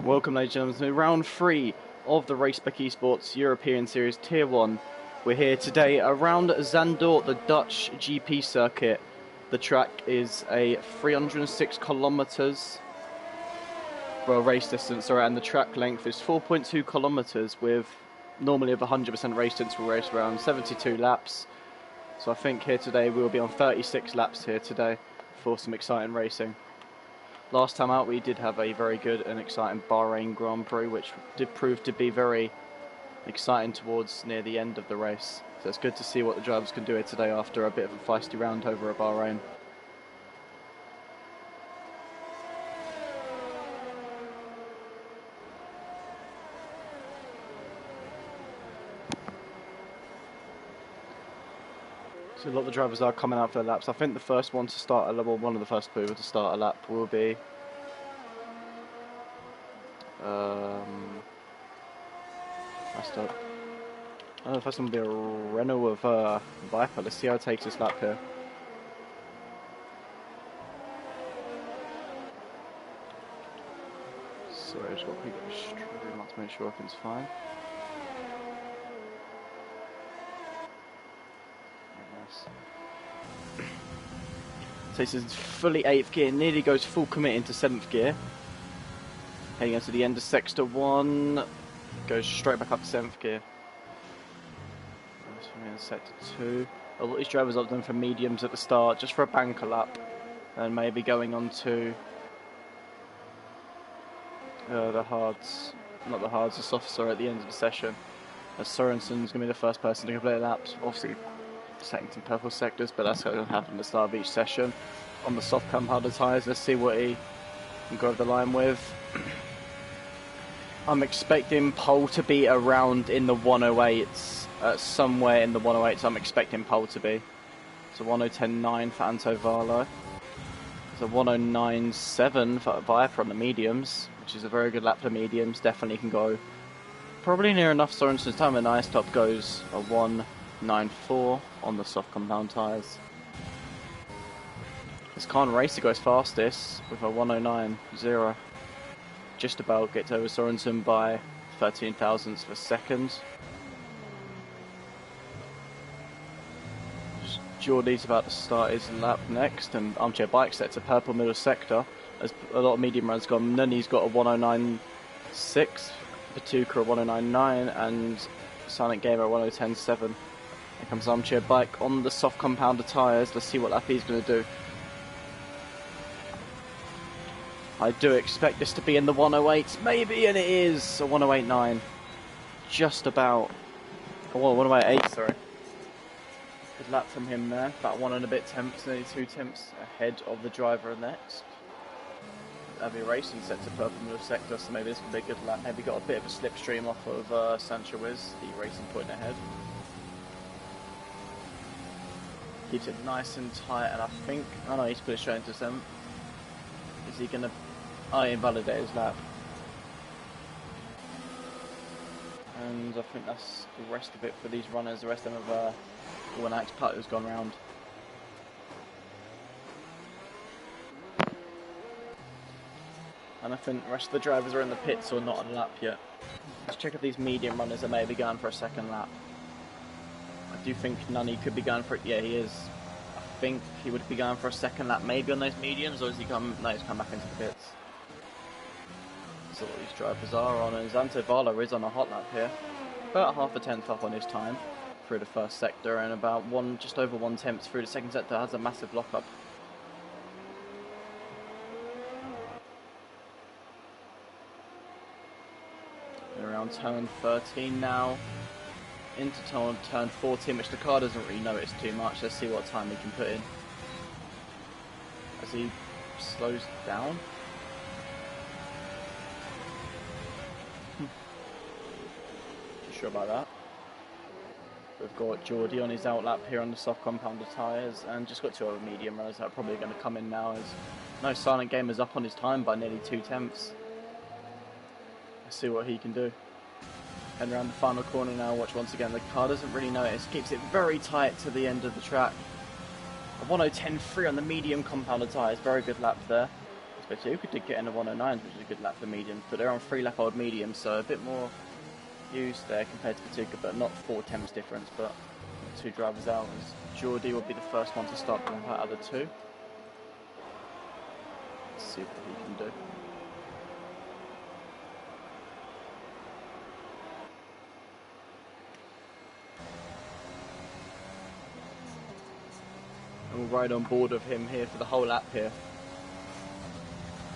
Welcome, ladies and gentlemen, to round 3 of the Race Spec Esports European Series Tier 1. We're here today around Zandvoort, the Dutch GP circuit. The track is a 306 kilometers race distance, and the track length is 4.2 kilometers with normally of 100% race distance will race around 72 laps. So I think here today we will be on 36 laps here today for some exciting racing. Last time out we did have a very good and exciting Bahrain Grand Prix, which did prove to be very exciting towards near the end of the race. So it's good to see what the drivers can do here today after a bit of a feisty round over at Bahrain. So a lot of the drivers are coming out for the laps. I think the first one to start a lap, well, one of the first people to start a lap will be the first one will be a Renault of Viper. Let's see how it takes this lap here. Sorry, I just got to keep it straight not to make sure everything's fine. So this is fully 8th gear, nearly goes full commit into 7th gear. Heading into the end of sector 1, goes straight back up to 7th gear. Sector 2. A lot of these drivers opt in for mediums at the start, just for a banker lap, and maybe going on to the hards, not the hards, the softs are at the end of the session. As Sorensen's going to be the first person to complete laps, obviously setting some purple sectors, but that's going to happen at the start of each session. On the soft compounded tyres, let's see what he can go over the line with. I'm expecting pole to be around in the 108s, somewhere in the 108s I'm expecting pole to be. So 1:10.9 for Anto Varlo. So 1:09.7 for Viper on the mediums, which is a very good lap for mediums, definitely can go probably near enough Sorensen's time, and Ice Top goes a 1:9.4 on the soft compound tyres. This Khan Racer goes fastest with a 1:09.0. Just about gets over Sorensen by 13 thousandths of a second. Geordie's about to start his lap next, and Armchair Bike sets a purple middle sector. As a lot of medium runs gone, Nunny's got a 1:09.6, Patuka a 1:09.9, and Silent Gamer a 1:10.7. Here comes Armchair Bike on the soft compounder tyres. Let's see what lap he's going to do. I do expect this to be in the 108s, maybe, and it is a 1:08.9. Just about. Oh, 1:08.8, sorry. Good lap from him there. About 1 and a bit tenths, nearly 2 tenths ahead of the driver next. Abbey Racing sets a purple middle sector, so maybe this could be a good lap. Maybe got a bit of a slipstream off of Sancho Wiz, the Racing Point ahead. Keeps it nice and tight, and I think, oh no, he's put it straight into 7th. Is he going to, oh, he invalidated his lap. And I think that's the rest of it for these runners. The rest of them have one axe putt who's gone round. And I think the rest of the drivers are in the pits or not on lap yet. Let's check if these medium runners are maybe going for a second lap. I do think Nunny could be going for it. Yeah, he is. I think he would be going for a second lap maybe on those mediums, or is he come? No, he's come back into the pits. So what these drivers are on, and Xanto Varlo is on a hot lap here. About half a tenth up on his time through the first sector, and about just over 1 tenth through the second sector. Has a massive lockup. And around turn 13 now, into turn 14, which the car doesn't really notice too much. Let's see what time he can put in as he slows down. Sure about that. We've got Geordie on his outlap here on the soft compounded tyres, and just got 2 other medium runners that are probably going to come in now, as no Silent Gamer's up on his time by nearly 2 tenths. Let's see what he can do. And around the final corner now, watch once again, the car doesn't really notice, keeps it very tight to the end of the track. A 1:10.3 on the medium compounded tyres, very good lap there. Batuka did get in the 109, which is a good lap for medium, but they're on 3 lap old medium, so a bit more used there compared to Batuka, but not 4 temps difference, but 2 drivers out. Geordie will be the first one to start the lap out of the 2. Let's see what he can do. And we'll ride on board of him here for the whole lap here.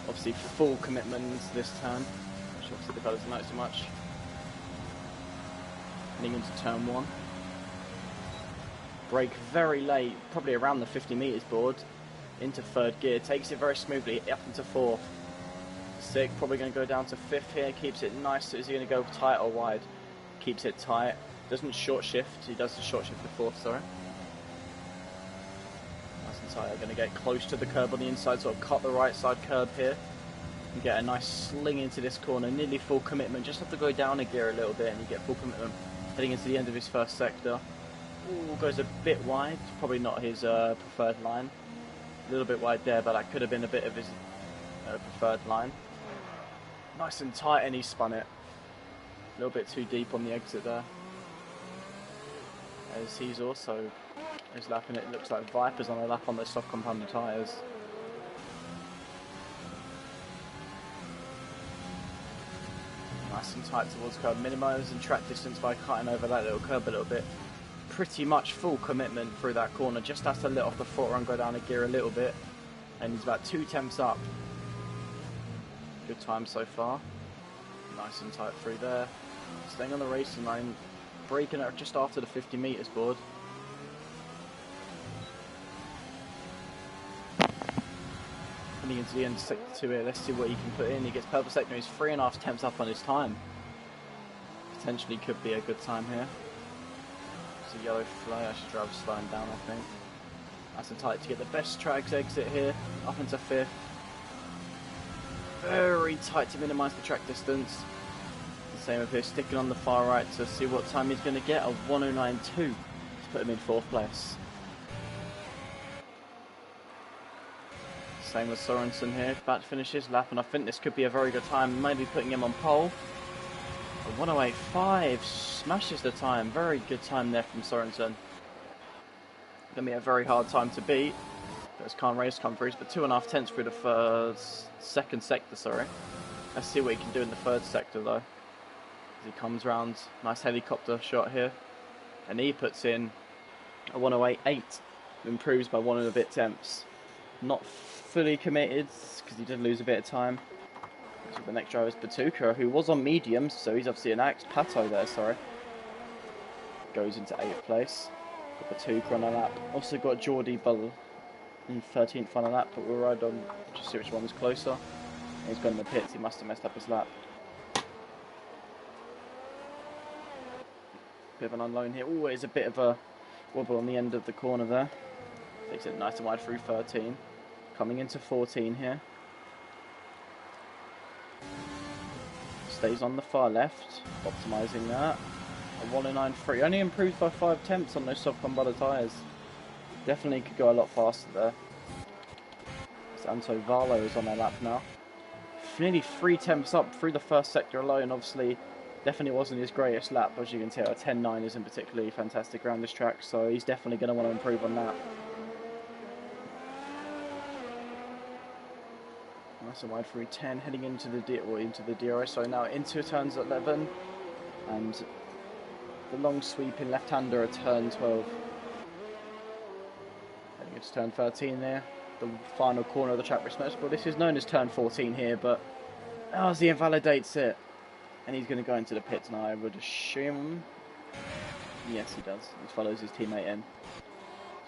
Obviously full commitments this turn, which obviously the fellas don't like so much. Heading into turn 1. Brake very late, probably around the 50 metres board, into 3rd gear, takes it very smoothly, up into 4th. 6th, probably going to go down to 5th here, keeps it nice. Is he going to go tight or wide? Keeps it tight, doesn't short shift, he does the short shift to 4th, sorry. Nice and tight, going to get close to the curb on the inside, sort of cut the right side curb here. And get a nice sling into this corner, nearly full commitment, just have to go down a gear a little bit and you get full commitment. Heading into the end of his first sector. Ooh, goes a bit wide, probably not his preferred line. A little bit wide there, but that could have been a bit of his preferred line. Nice and tight, and he spun it. A little bit too deep on the exit there. As he's also lapping it, looks like Viper's on a lap on those soft compounded tyres. Nice and tight towards curb, minimising track distance by cutting over that little curb a little bit. Pretty much full commitment through that corner, just has to let off the front run, go down a gear a little bit, and he's about 2 temps up. Good time so far. Nice and tight through there. Staying on the racing line, braking out just after the 50 metres board. Coming into the end of sector 2 here, let's see what he can put in. He gets purple sector, he's 3.5 temps up on his time. Potentially could be a good time here. It's a yellow flag, actually driver's slowing down I think. Nice and tight to get the best tracks exit here, up into 5th. Very tight to minimise the track distance. The same with here, sticking on the far right to see what time he's going to get, a 109.2 to put him in 4th place. Same with Sorensen here, about to finish his lap, and I think this could be a very good time, maybe putting him on pole. A 108.5 smashes the time, very good time there from Sorensen. Going to be a very hard time to beat. Those can't race come through, but 2.5 tenths through the second sector, sorry. Let's see what he can do in the 3rd sector though. As he comes round, nice helicopter shot here. And he puts in a 108.8, improves by 1 and a bit temps. Not fully committed, because he did lose a bit of time. So the next driver is Batuka, who was on medium, so he's obviously an axe. Pato there, sorry. Goes into 8th place. Got Batuka on a lap. Also got Geordie Bull in 13th on a lap, but we'll ride on, just see which one was closer. And he's gone in the pits, he must have messed up his lap. Bit of an unload here. Always a bit of a wobble on the end of the corner there. Takes it nice and wide through 13. Coming into 14 here. Stays on the far left, optimising that. A 109.3, only improved by 5 temps on those soft combutter tyres. Definitely could go a lot faster there. Santo Varlo is on their lap now. Nearly 3 temps up through the first sector alone. Obviously, definitely wasn't his greatest lap. As you can tell, a 10.9 isn't particularly fantastic around this track, so he's definitely going to want to improve on that. Nice and wide through 10, heading into the DRS, so now into turns 11, and the long sweeping left-hander at turn 12. Heading into turn 13 there, the final corner of the track responsible. This is known as turn 14 here, but as he invalidates it, and he's going to go into the pits now, I would assume. Yes, he does. He follows his teammate in.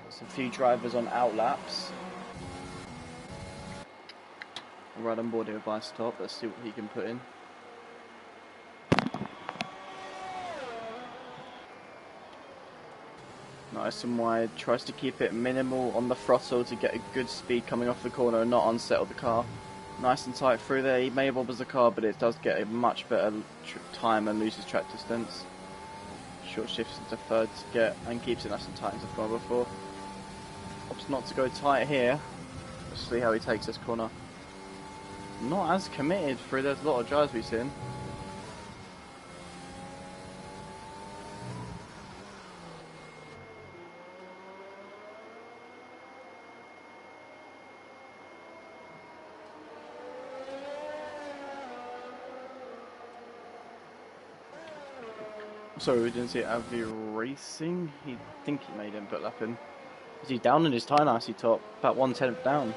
So a few drivers on outlaps. Right on board here by stop. Let's see what he can put in. Nice and wide. Tries to keep it minimal on the throttle to get a good speed coming off the corner and not unsettle the car. Nice and tight through there. He may wobbles the car, but it does get a much better time and loses track distance. Short shifts into 3rd to get and keeps it nice and tight as I've gone before. Opts not to go tight here. Let's see how he takes this corner. not as committed through. There's a lot of drivers we've seen. Sorry, we didn't see Avi racing. He think he made input lap in. Is he down in his time icy top? About 1/10 down.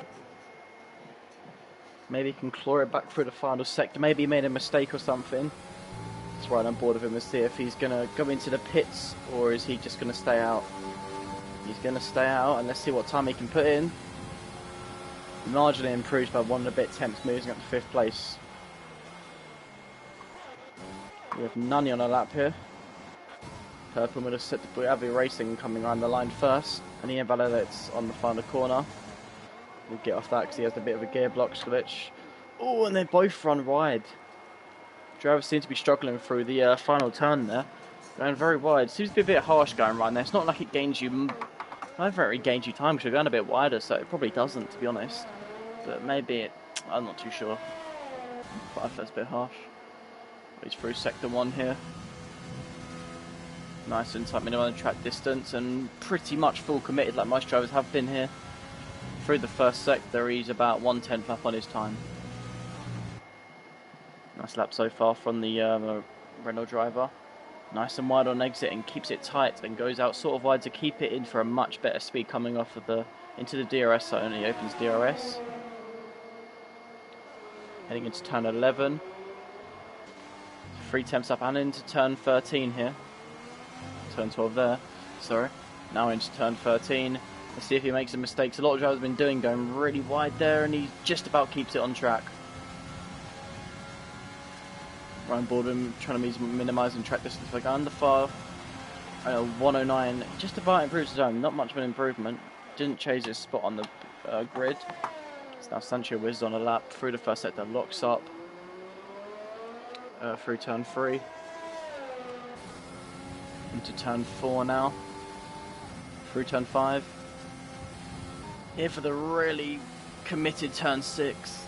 Maybe he can claw it back through the final sector. Maybe he made a mistake or something. That's right on board with him to see if he's going to go into the pits or is he just going to stay out. He's going to stay out and let's see what time he can put in. Marginally improved by 1 and a bit tenths, moving up to 5th place. We have Nunny on a lap here. Purple middle set to Avi Racing coming around the line first, and he invalidates on the final corner. We'll get off that because he has a bit of a gearbox glitch. Oh, and they both run wide. Drivers seem to be struggling through the final turn there, going very wide. Seems to be a bit harsh going right there. It's not like it gains you, I don't think it gains you time because you're going a bit wider, so it probably doesn't, to be honest. But maybe it, I'm not too sure. But I feel it's a bit harsh. He's through sector 1 here. Nice and tight minimum track distance and pretty much full committed like most drivers have been here. Through the first sector he's about 1/10 up on his time. Nice lap so far from the Renault driver. Nice and wide on exit and keeps it tight and goes out sort of wide to keep it in for a much better speed coming off of into the DRS zone. He opens DRS. Heading into turn 11. 3/10 up and into turn 13 here. Turn 12 there, sorry. Now into turn 13. Let's see if he makes some mistakes. A lot of drivers have been doing, going really wide there, and he just about keeps it on track. Ryan Boardham trying to minimise and track distance by going under far. 109, just about improves his own. Not much of an improvement. Didn't chase his spot on the grid. So now Sancho whizzes on a lap through the first sector, locks up. Through turn 3. Into turn 4 now. Through turn 5. Here for the really committed turn 6.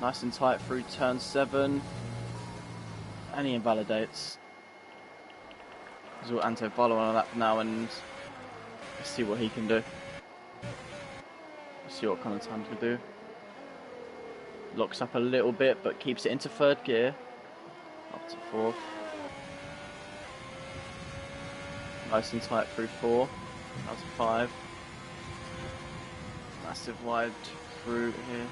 Nice and tight through turn 7. And he invalidates. There's all Anto Valo on a lap now and let's see what he can do. Let's see what kind of time he can do. Locks up a little bit but keeps it into 3rd gear. Up to 4th. Nice and tight through 4, out to 5. Massive wide through here.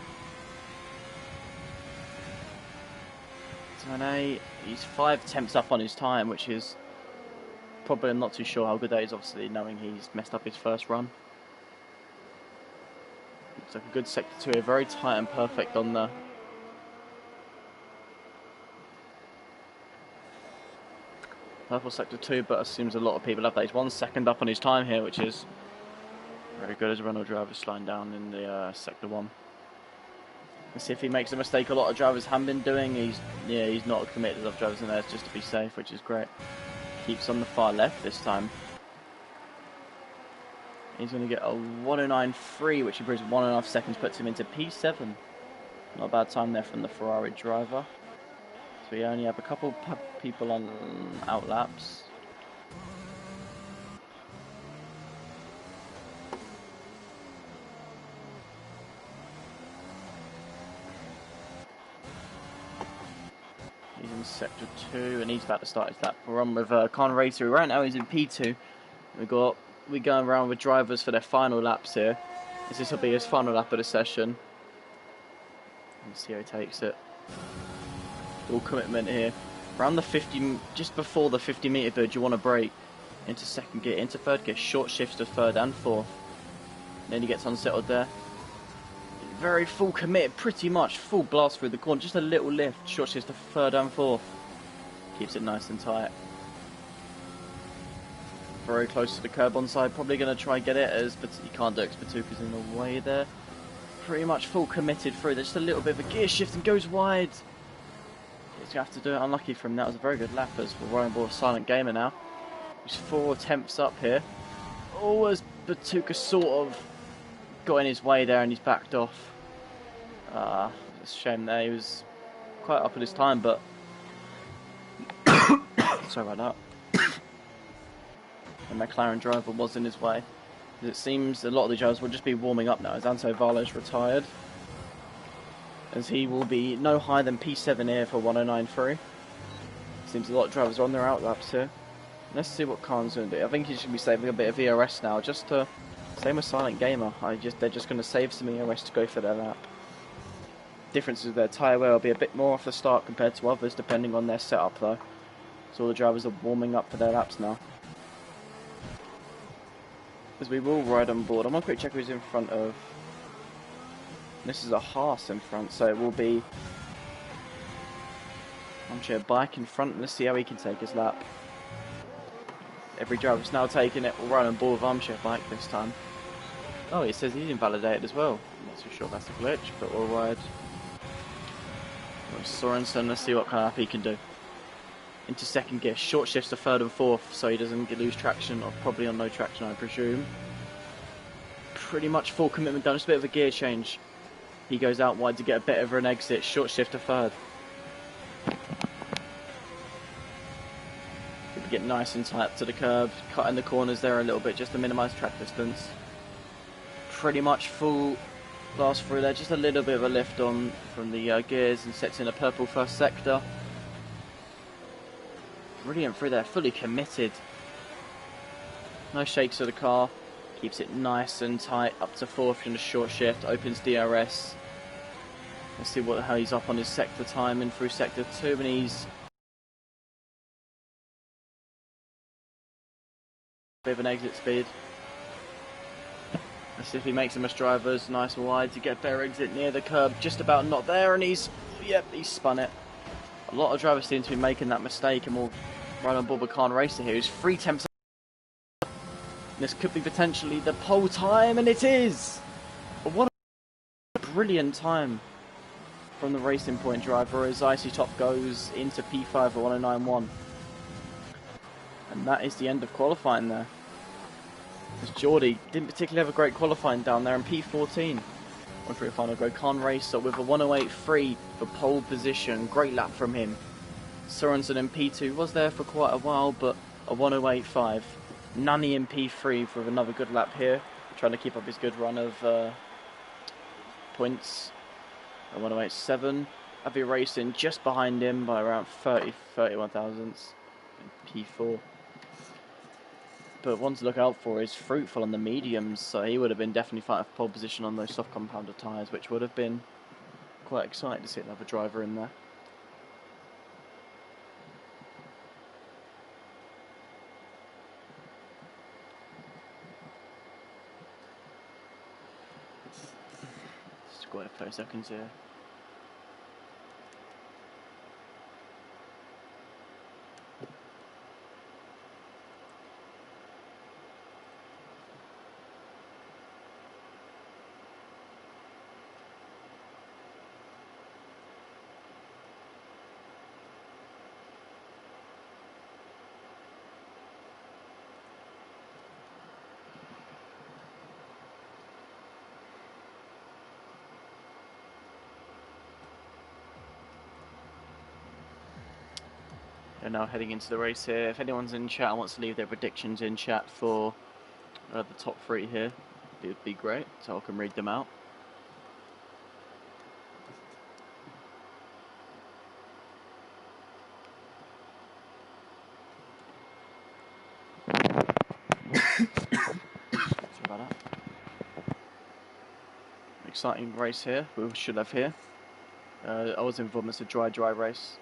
Turn 8, he's 5/10 up on his time, which is probably, I'm not too sure how good that is, obviously, knowing he's messed up his first run. Looks like a good sector 2 here, very tight and perfect on the purple sector 2, but assumes a lot of people have that. He's 1 second up on his time here, which is very good as a Renault driver slowing down in the sector 1. Let's see if he makes a mistake a lot of drivers have been doing. He's not committed as other drivers in there just to be safe, which is great. Keeps on the far left this time. He's going to get a 109.3, which improves 1.5 seconds, puts him into P7. Not a bad time there from the Ferrari driver. So we only have a couple people on out laps. He's in sector 2 and he's about to start his lap. We're on with Con Racer. Right now he's in P2. We're going around with drivers for their final laps here. This will be his final lap of the session. Let's see how he takes it. Full commitment here. Around the 50, just before the 50 metre bridge, you want to brake into 2nd gear, into 3rd gear, short shifts to 3rd and 4th. Then he gets unsettled there. Very full commit, pretty much full blast through the corner, just a little lift, short shifts to 3rd and 4th. Keeps it nice and tight. Very close to the curb on side, probably going to try and get it, but he can't do it because Batuka's in the way there. Pretty much full committed through, there's just a little bit of a gear shift and goes wide. He's going to have to do it, unlucky for him. That was a very good lap as we're running ball silent gamer now. He's 4 attempts up here. Oh, as Batuka sort of got in his way there and he's backed off. It's a shame there. He was quite up at his time, but sorry about that. The McLaren driver was in his way. It seems a lot of the drivers will just be warming up now as Anto Valles retired, as he will be no higher than P7 here for 109.3. Seems a lot of drivers are on their out laps here. Let's see what Khan's going to do. I think he should be saving a bit of ERS now, just to, same with Silent Gamer. They're just going to save some ERS to go for their lap. Difference is their tyre wear will be a bit more off the start compared to others, depending on their setup though. So all the drivers are warming up for their laps now. As we will ride on board. I'm going to quick check who's in front of. This is a Haas in front, so it will be Armchair Bike in front. Let's see how he can take his lap. Every driver's now taking it. We'll ride on board with Armchair Bike this time. Oh, it says he's invalidated as well. I'm not too sure if that's a glitch, but we'll ride with Sorensen. Let's see what kind of lap he can do. Into second gear, short shifts to third and fourth, so he doesn't lose traction, or probably on no traction, I presume. Pretty much full commitment done, just a bit of a gear change. He goes out wide to get a bit of an exit, short shift to third. Get nice and tight to the curb, cutting the corners there a little bit just to minimise track distance. Pretty much full blast through there, just a little bit of a lift on from the gears and sets in a purple first sector. Brilliant through there, fully committed. No shakes of the car, keeps it nice and tight up to fourth in a short shift, opens DRS. Let's see how he's up on his sector time in through sector 2, and he's bit of an exit speed. Let's see if he makes them as drivers, nice and wide to get a better exit near the curb, just about not there, and he's spun it. A lot of drivers seem to be making that mistake, and we'll ride on board with Khan Racer here, who's 3 tenths. This could be potentially the pole time, and it is! What a brilliant time from the Racing Point driver as Icy Top goes into P5 at 109.1. And that is the end of qualifying there. As Geordie didn't particularly have a great qualifying down there in P14. On for a final go, Khan Racer with a 108.3 for pole position. Great lap from him. Sorensen in P2 was there for quite a while, but a 108.5. Nunny in P3 with another good lap here, trying to keep up his good run of points. A 108.7. Avi Racing just behind him by around 31 thousandths in P4. But one to look out for is Fruitful on the mediums, so he would have been definitely fighting for pole position on those soft compounder tyres, which would have been quite exciting to see another driver in there. Just got a few seconds here. We're now heading into the race here. If anyone's in chat and wants to leave their predictions in chat for the top 3 here, it would be great, so I can read them out. Sorry about that. Exciting race here, we should have here. I was informed it's a dry race.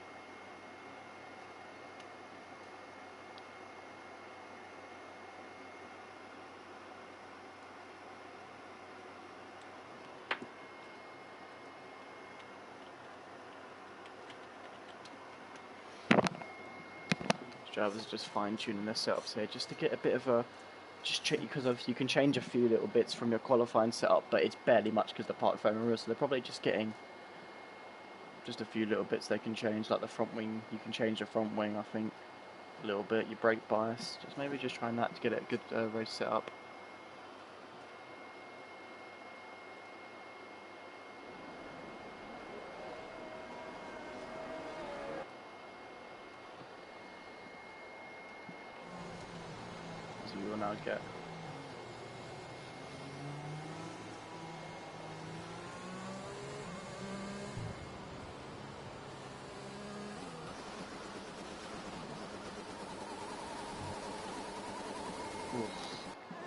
Drivers just fine-tuning their setups here just to get a bit of a because you can change a few little bits from your qualifying setup, but it's barely much because the park phone rules, so they're probably just getting just a few little bits they can change, like the front wing. You can change the front wing, I think, a little bit. Your brake bias, maybe just trying that to get it a good race setup. we will now get.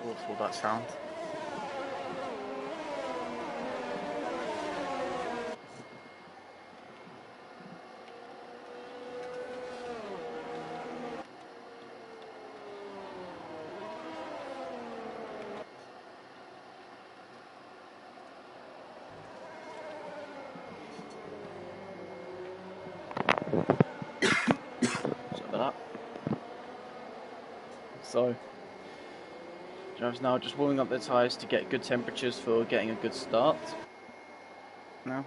Awful that sound. So, drivers now just warming up their tyres to get good temperatures for getting a good start. Now,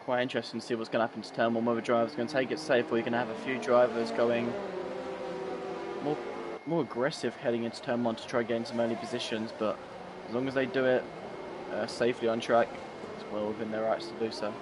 quite interesting to see what's going to happen to turn one, whether drivers are going to take it safe, or you're going to have a few drivers going more aggressive heading into turn one to try and gain some early positions. But as long as they do it safely on track, it's well within their rights to do so.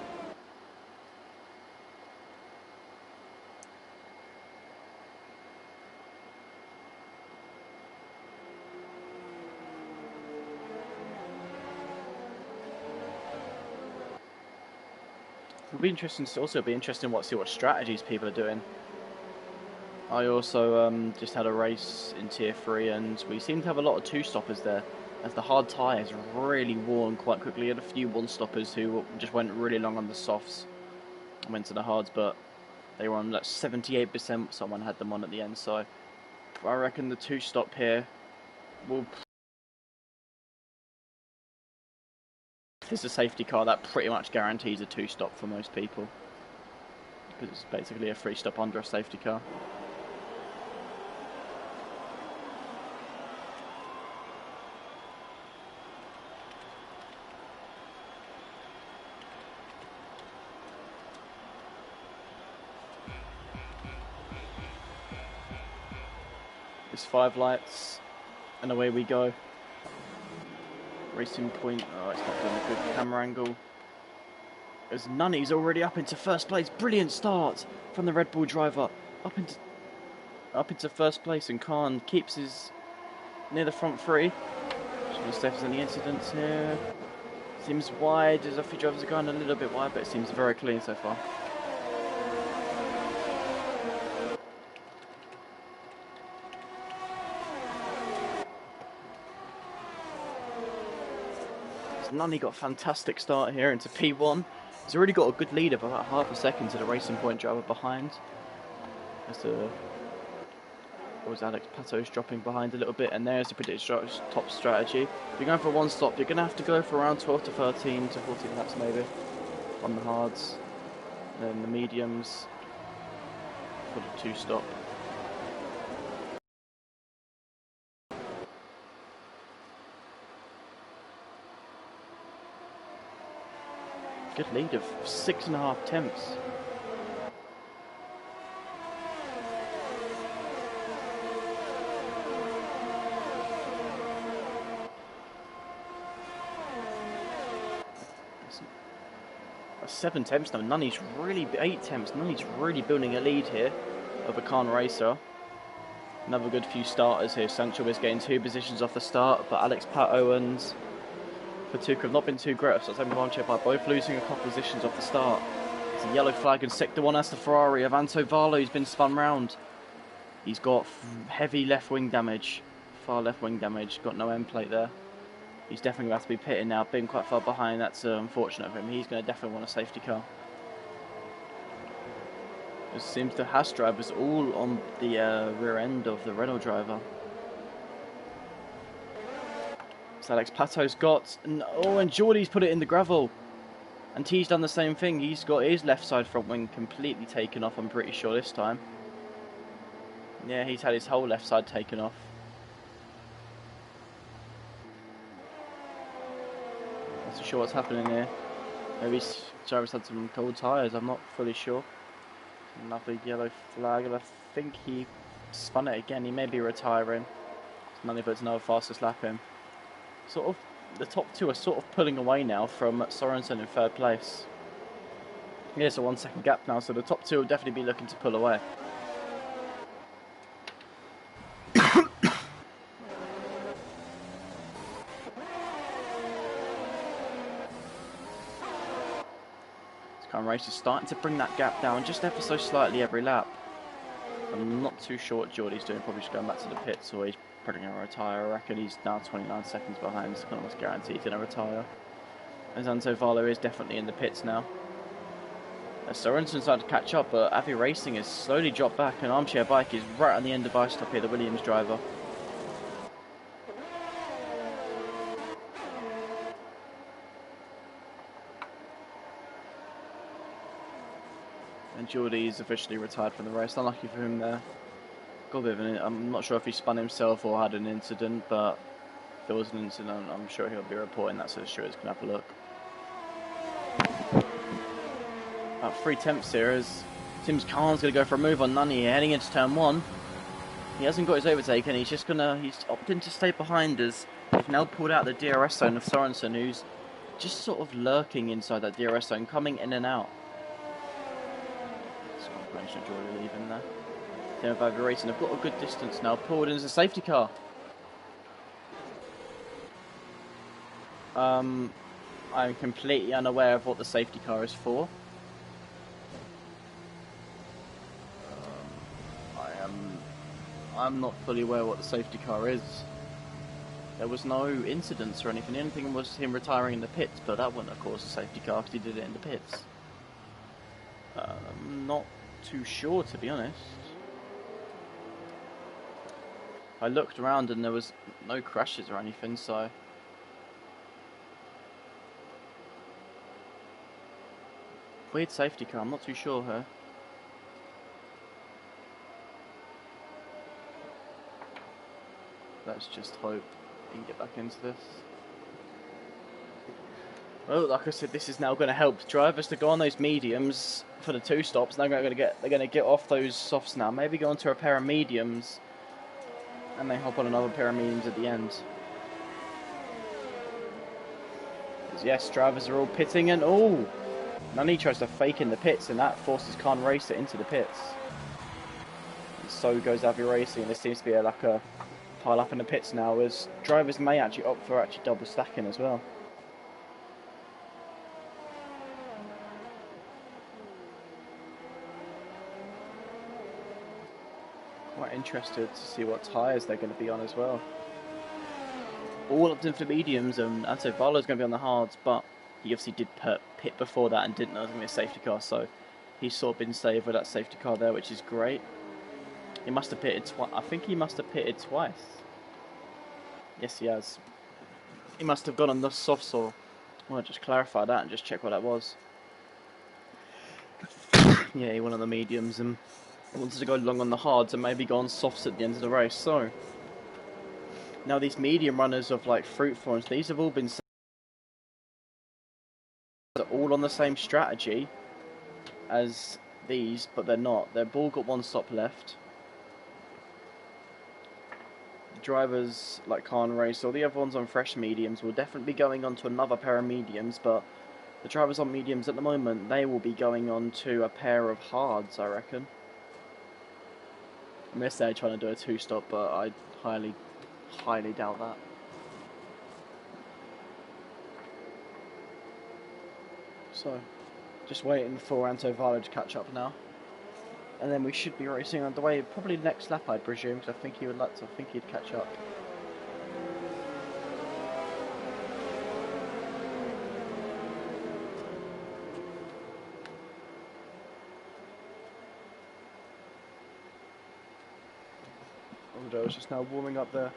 It'll be interesting to also see what strategies people are doing. I also just had a race in Tier 3 and we seem to have a lot of two-stoppers there, as the hard tyres really worn quite quickly. I had a few one-stoppers who just went really long on the softs and went to the hards, but they were on like 78%, someone had them on at the end, so I reckon the two-stop here will... If there's a safety car, that pretty much guarantees a two-stop for most people, because it's basically a three-stop under a safety car. It's 5 lights, and away we go. Racing point, oh, it's not doing a good camera angle. As Nunny's already up into first place. Brilliant start from the Red Bull driver. Up into first place, and Khan keeps his near the front three. Just want to see if there's any incidents here. Seems wide, there's a few drivers are going a little bit wide, but it seems very clean so far. Nunny got a fantastic start here into P1. He's already got a good lead of about half a second to the Racing Point driver behind. As Alex Pato's dropping behind a little bit, and there's the predicted top strategy. If you're going for one stop, you're going to have to go for around 12 to 13 to 14 laps maybe on the hards. And then the mediums for the two stop. Good lead of 6.5 temps. That's 7 temps now. Nunny's really 8 temps. Nunny's really building a lead here over Khan Racer. Another good few starters here. Sancho is getting 2 positions off the start, but Alex Pato and Fatuka have not been too great. So it's one check by both losing a couple positions off the start. It's a yellow flag in sector 1. That's the Ferrari of Anto Varlo, who's been spun round. He's got heavy left wing damage, far left wing damage. Got no end plate there. He's definitely going to have to be pitting now. Being quite far behind, that's unfortunate for him. He's going to definitely want a safety car. It seems the Haas drivers all on the rear end of the Renault driver. So Alex Pato's got... Oh, and Geordie's put it in the gravel. And T's done the same thing. He's got his left side front wing completely taken off, I'm pretty sure, this time. Yeah, he's had his whole left side taken off. Not so sure what's happening here. Maybe Jarvis had some cold tyres, I'm not fully sure. Another yellow flag, and I think he spun it again. He may be retiring. None of it's another fastest lap in. Sort of, the top 2 are sort of pulling away now from Sorensen in 3rd place. Yeah, it's a 1 second gap now, so the top 2 will definitely be looking to pull away. Crown Race is starting to bring that gap down just ever so slightly every lap. I'm not too sure what Geordie's doing, probably just going back to the pits, or he's probably going to retire. I reckon he's now 29 seconds behind, it's kind of almost guaranteed he's going to retire. As Anto Valo is definitely in the pits now. Sorensen's started to catch up, but Avi Racing has slowly dropped back, and Armchair Bike is right on the end of ice stop here, the Williams driver. And Geordie's officially retired from the race. Unlucky for him there. Got a bit of an, I'm not sure if he spun himself or had an incident, but if there was an incident, I'm sure he'll be reporting that, so the stewards can have a look. About 3/10 here as Tim Khan's going to go for a move on Nunny here, heading into turn 1. He hasn't got his overtake, and he's opting to stay behind as they've now pulled out the DRS zone of Sorensen, who's just sort of lurking inside that DRS zone, coming in and out. Geordie leaving there. Then with Avi Racing, they've got a good distance now. Pulled in as a safety car. I'm completely unaware of what the safety car is for. I'm not fully aware what the safety car is. There was no incidents or anything. The only thing was him retiring in the pits, but that wouldn't have caused a safety car because he did it in the pits. I'm not too sure, to be honest. I looked around and there was no crashes or anything, so weird safety car, I'm not too sure here. Let's just hope he can get back into this. Well, like I said, this is now going to help drivers to go on those mediums for the 2 stops. Now they're going to get off those softs now. Maybe go onto a pair of mediums, and they hop on another pair of mediums at the end. Yes, drivers are all pitting, and Nunny tries to fake in the pits, and that forces Khan Racer into the pits. And so goes Avi Racing, and there seems to be like a pile up in the pits now, as drivers may actually opt for double stacking as well. Quite interested to see what tyres they're going to be on as well. All of them for mediums, and Anto Valo's going to be on the hards, but he obviously did pit before that and didn't know it was going to be a safety car, so he's sort of been saved with that safety car there, which is great. He must have pitted twice. I think he must have pitted twice. Yes, he has. He must have gone on the softs, or I want to just clarify that and just check what that was. Yeah, he went on the mediums and wanted to go long on the hards and maybe go on softs at the end of the race. So now these medium runners of like fruit forms, these have all been all on the same strategy as these, but they're not. They've all got 1 stop left. The drivers like Khan Race, or the other ones on fresh mediums, will definitely be going on to another pair of mediums, but the drivers on mediums at the moment, they will be going on to a pair of hards, I reckon. Unless they're trying to do a 2-stop, but I highly doubt that. So, just waiting for Anto Valo to catch up now. And then we should be racing on the way, probably next lap, I presume, because I think he'd catch up. Although it's just now warming up there.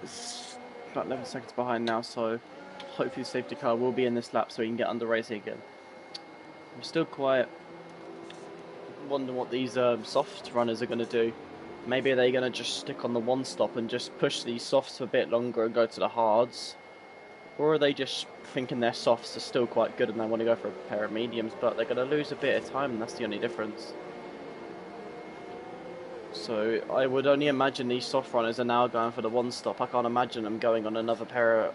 It's about 11 seconds behind now, so hopefully the safety car will be in this lap so he can get under racing again. I'm still quite wondering what these soft runners are going to do. Maybe they're going to just stick on the one stop and just push these softs a bit longer and go to the hards. Or are they just thinking their softs are still quite good and they want to go for a pair of mediums, but they're going to lose a bit of time, and that's the only difference. So I would only imagine these soft runners are now going for the one stop. I can't imagine them going on another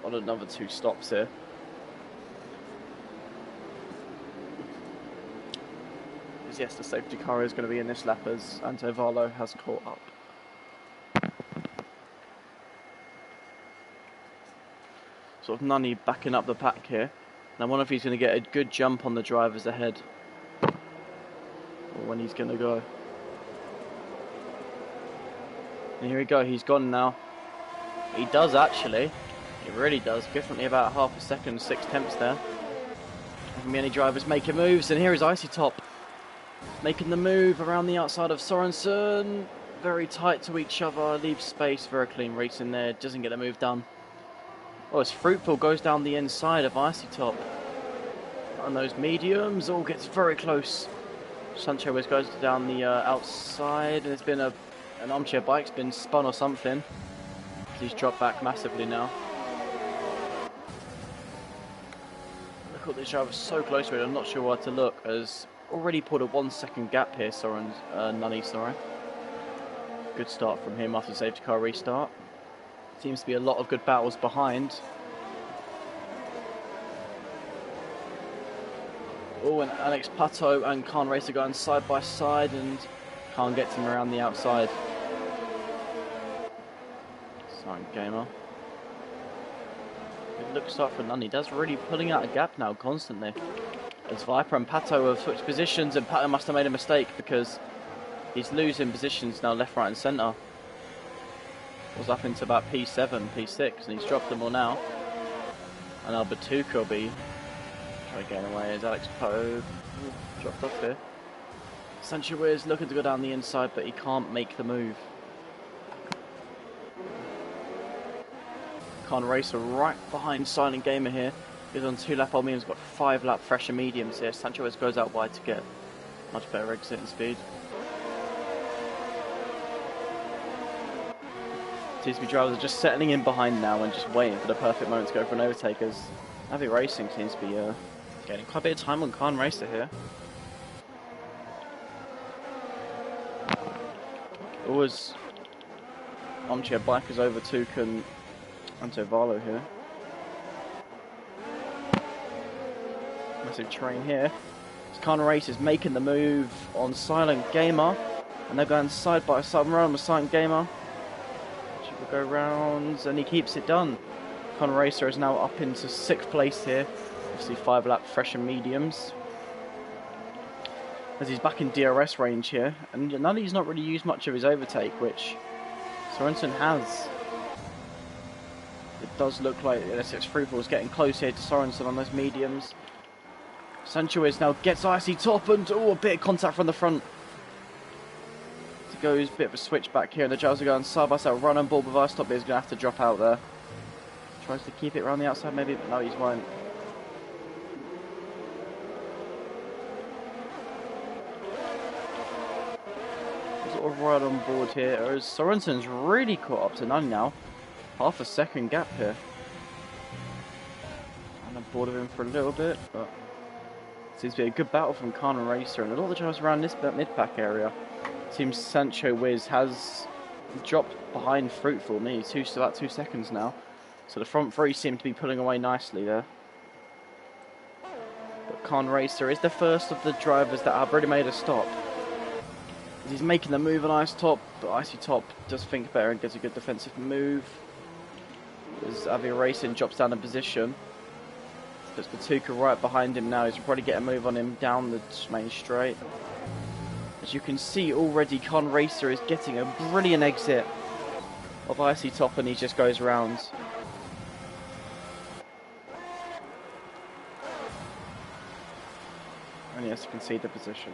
another two stops here. Because yes, the safety car is going to be in this lap as Antovallo has caught up. Sort of Nunny backing up the pack here. And I wonder if he's going to get a good jump on the drivers ahead. Or when he's going to go. And here we go, he's gone now. He does actually. He really does. Differently about half a second, 6/10 there. Many drivers making moves, and here is Icy Top. Making the move around the outside of Sorensen. Very tight to each other, leaves space, very clean race in there, doesn't get a move done. Oh, as Fruitful goes down the inside of Icy Top. And those mediums all gets very close. Sancho goes down the outside, and there's been an armchair bike's been spun or something. He's dropped back massively now. Look at this driver so close to it, I'm not sure where to look, as already put a 1 second gap here, Nunny, sorry. Good start from him after the safety car restart. Seems to be a lot of good battles behind. Oh, and Alex Pato and Khan Racer going side by side, and Khan gets him around the outside. Silent Gamer. Good look start for Nunny. Does really pulling out a gap now constantly. As Viper and Pato have switched positions, and Pato must have made a mistake because he's losing positions now left, right and centre. Was up into about P7, P6, and he's dropped them all now. And Albatuka will be trying to gain away as Alex Pato dropped off here. Sancho is looking to go down the inside, but he can't make the move. Khan Racer right behind Silent Gamer here. He's on 2 lap old mediums, got 5 lap fresher mediums here. Sancho goes out wide to get much better exit and speed. Seems to be drivers are just settling in behind now and just waiting for the perfect moment to go for an overtake, as Avi Racing seems to be getting quite a bit of time on Khan Racer here. Always armchair bikers overtook and Antovallo here. Massive train here. Khan Race is making the move on Silent Gamer, and they're going side by side. Run with Silent Gamer. She will go round, and he keeps it done. Khan Racer is now up into 6th place here. Obviously 5 lap fresh and mediums. As he's back in DRS range here, and Nunny's not really used much of his overtake, which Sorensen has. It does look like LSX Fruitful is getting close here to Sorensen on those mediums. Sancho now gets Icy Top, and a bit of contact from the front. He goes a bit of a switch back here, and the Giles are going side by side. Run on board with Icy Top, but he's going to have to drop out there. Tries to keep it around the outside maybe, but no, he won't. Sort of right on board here, as Sorensen's really caught up to Nunny now. Half a second gap here. I'm on board of him for a little bit, but seems to be a good battle from Khan and Racer, and a lot of the drivers around this mid-pack area. Seems Sancho Wiz has dropped behind Fruitful, nearly about 2 seconds now. So the front three seem to be pulling away nicely there. But Khan Racer is the first of the drivers that have already made a stop. He's making the move on Icy Top, but Icy Top does think better and gets a good defensive move. As Avi Racing drops down a position. Puts Batuka right behind him now. He's probably get a move on him down the main straight. As you can see already, Khan Racer is getting a brilliant exit of Icy Top, and he just goes round. And he has to concede the position.